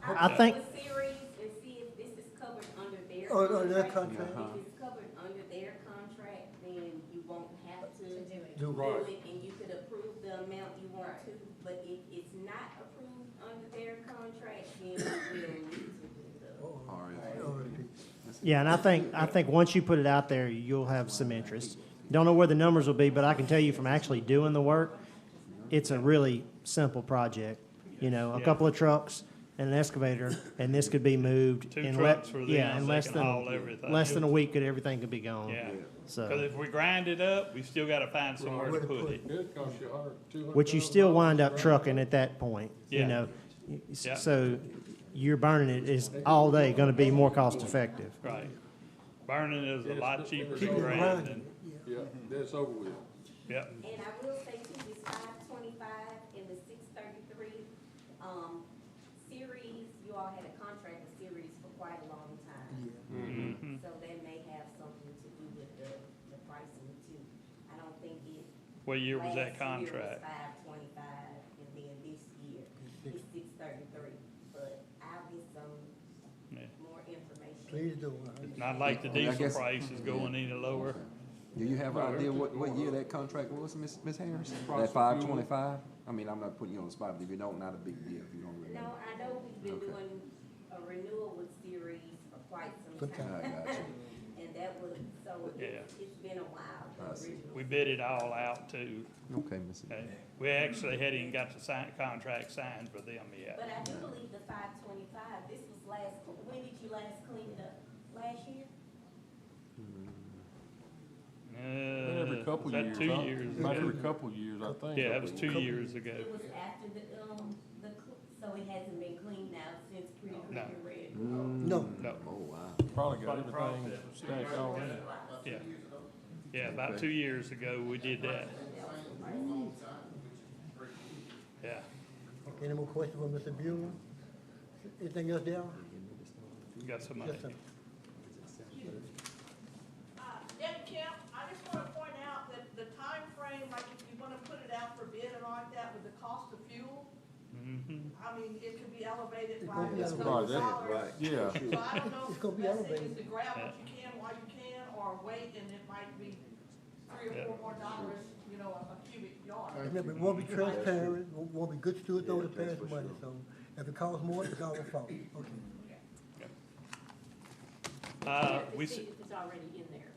I think, With Series and see if this is covered under their Oh, their contract. contract. If it's covered under their contract, then you won't have to To do it. Do do Right. it, and you could approve the amount you want to. But if it's not approved under their contract, then we'll need to do the. RFP. yeah, and I think once you put it out there, you'll have some interest. Don't know where the numbers will be, but I can tell you from actually doing the work, it's a really simple project. You know, a Yeah. couple of trucks and an excavator, and this could be moved. 2 in trucks for yeah, them, in they less can than haul everything. less than a week, everything could be gone. Yeah, So. cause if we grind it up, we still gotta find somewhere to put it. It costs you $100,000, $200,000. Which you still wind up trucking at that point, you Yeah. know. Yeah. So you're burning it is all day gonna be more cost effective. Right. Burning is a lot cheaper Keep than it grinding. grinding. Yeah, that's over with. Yep. And I will say too, this 525 and the 633, Series, you all had a contract with Series for quite a long time. Mhm. So that may have something to do with the pricing too. I don't think it. What year was that Last year was contract? 525, and then this year is 633, but I'll get some Yeah. more information. Please do. It's not like the I diesel guess- price is going any lower. Do you have an idea what year that contract was, Ms. Harris? Price That of 525? I mean, I'm not putting you on the spot, but if you don't, not a big deal if you don't remember. No, I know we've been Okay. doing a renewal with Series for quite some Good time. I got you. And that was, so Yeah. it's been a while, I the see. original. We bid it all out too. Okay, Ms. Okay. We actually hadn't even got the contract signed for them yet. But I do believe the 525, this was when did you last clean it up? Last year? Every couple was that years. 2 huh? years About ago? every couple years, I think. Yeah, that was 2 years ago. It was after so it hasn't been cleaned out since Pretty Creek No. and Red. No. No, Oh, wow. Probably got everything stacked already. yeah. Yeah, about 2 years ago, we did that. Yeah. Any more questions for Mr. Buell? Anything else, Darryl? You got some money. Yes, sir. Deputy Kemp, I just want to point out that the time frame, like if you want to put it out for bid and all like that with the cost of fuel, I mean, it could be elevated by gonna be a elevated. couple Right, dollars. right. Yeah. So I don't know, It's gonna be best thing elevated. is to grab what you can while you can, or wait, and it might be $3 or $4 more, you know, a cubic yard. Remember, it won't be transparent, won't be good stewards over the past money, so if it costs more, it's our fault. Okay. We, See if it's already in there.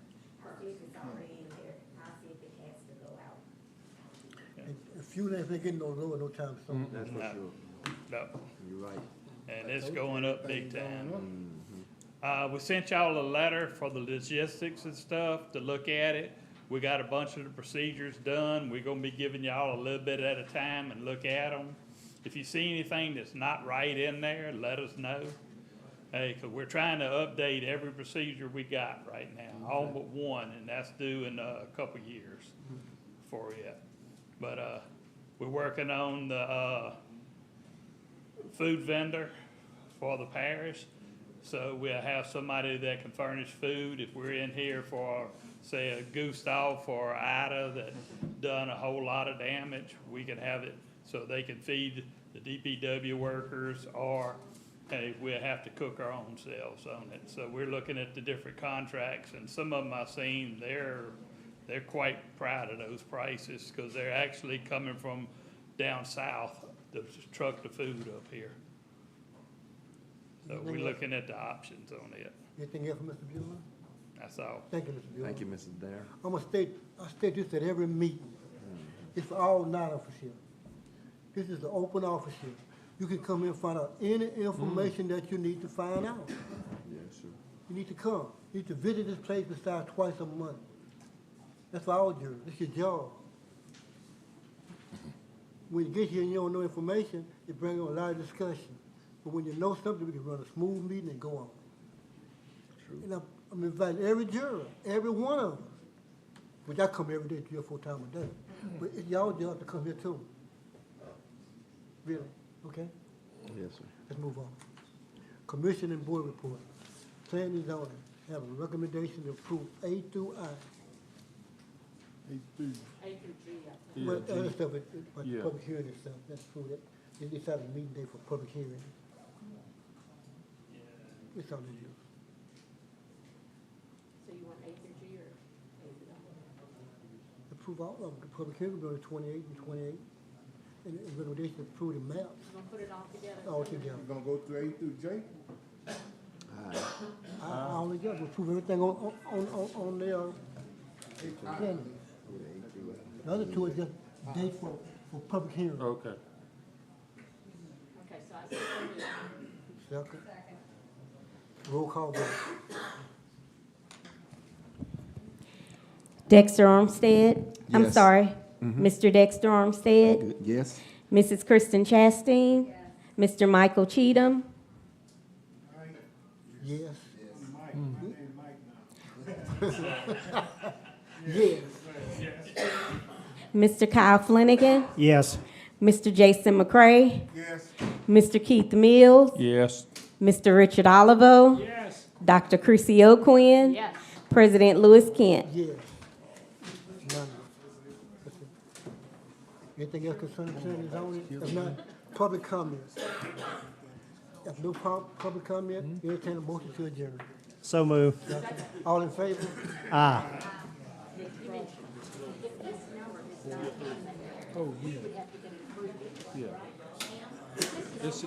If it's already in there, I'll see if it has to go out. And fuel ain't getting no lower no time soon. That's for No. sure. no, You're right. and it's going up big time. We sent y'all a letter for the logistics and stuff to look at it. We got a bunch of the procedures done. We're gonna be giving y'all a little bit at a time and look at them. If you see anything that's not right in there, let us know. Hey, 'cause we're trying to update every procedure we got right now, all but one, and that's due in a couple years for it. But, we're working on the, food vendor for the parish. So we'll have somebody that can furnish food. If we're in here for, say, a Gustav or Ida that done a whole lot of damage, we can have it so they can feed the DPW workers, or, hey, we'll have to cook our own selves on it. So we're looking at the different contracts, and some of them I've seen, they're quite proud of those prices, because they're actually coming from down south to truck the food up here. So we're looking at the options on it. Anything else, Mr. Bueller? That's all. Thank you, Mr. Bueller. Thank you, Mrs. Dare. I'm gonna I state this at every meeting. It's for all 9 of us here. This is the open office here. You can come in and find out any information that you need to find out. Yes, sir. You need to come. You need to visit this place besides twice a month. That's for our jury. It's your job. When you get here and you don't know information, it brings on a lot of discussion. But when you know something, we can run a smooth meeting and go on. True. And I'm inviting every juror, every one of them. Which I come every day, 3 or 4 times a day. But it's y'all job to come here too. Really, okay? Yes, sir. Let's move on. Commission and board report. Planning and zoning have a recommendation to approve A through I. A through G, I think. Yeah, But other G. stuff, but Yeah. public hearing and stuff, that's true. They decided a meeting day for public hearing. It's all they do. So you want A through G or A through I? Approve all of them. The public hearing will be on the 28th and 28th. And the recommendation to approve the maps You gonna put it all together? all together. We're gonna go through A through J? All together, we approve everything on their agenda. The other two are just dates for public hearing. Okay. Okay, so I said so moved. Second. Roll call vote. Dexter Armstead, I'm Yes. sorry, Mr. Dexter Armstead, Yes. Mrs. Kristen Chastain, Mr. Michael Cheatham, Yes. Yes. Mr. Kyle Flanagan, Yes. Mr. Jason McCray, Yes. Mr. Keith Mills, Yes. Mr. Richard Olivo, Yes. Dr. Chrissy O'Quinn, Yes. President Louis Kent. Yes. None. Anything else concerning planning and zoning? If not, public comments. If no public comment, entertain a motion to adjourn. So move. All in favor? Aye. You mentioned if this number is not in there, Oh, yeah. we would have to get it approved. Yeah.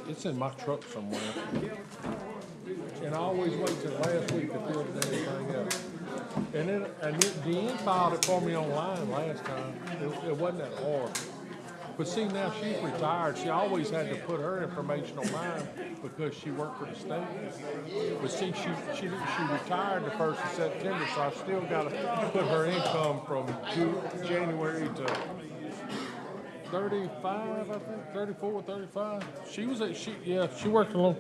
It's in my truck somewhere. And I always wait till last week to fill anything out. And then, Deanne filed it for me online last time. It wasn't that hard. But see, now she's retired. She always had to put her information on mine because she worked for the state. But see, she retired the 1st of September, so I still gotta put her income from January to 35, I think, 34, 35. She worked a long.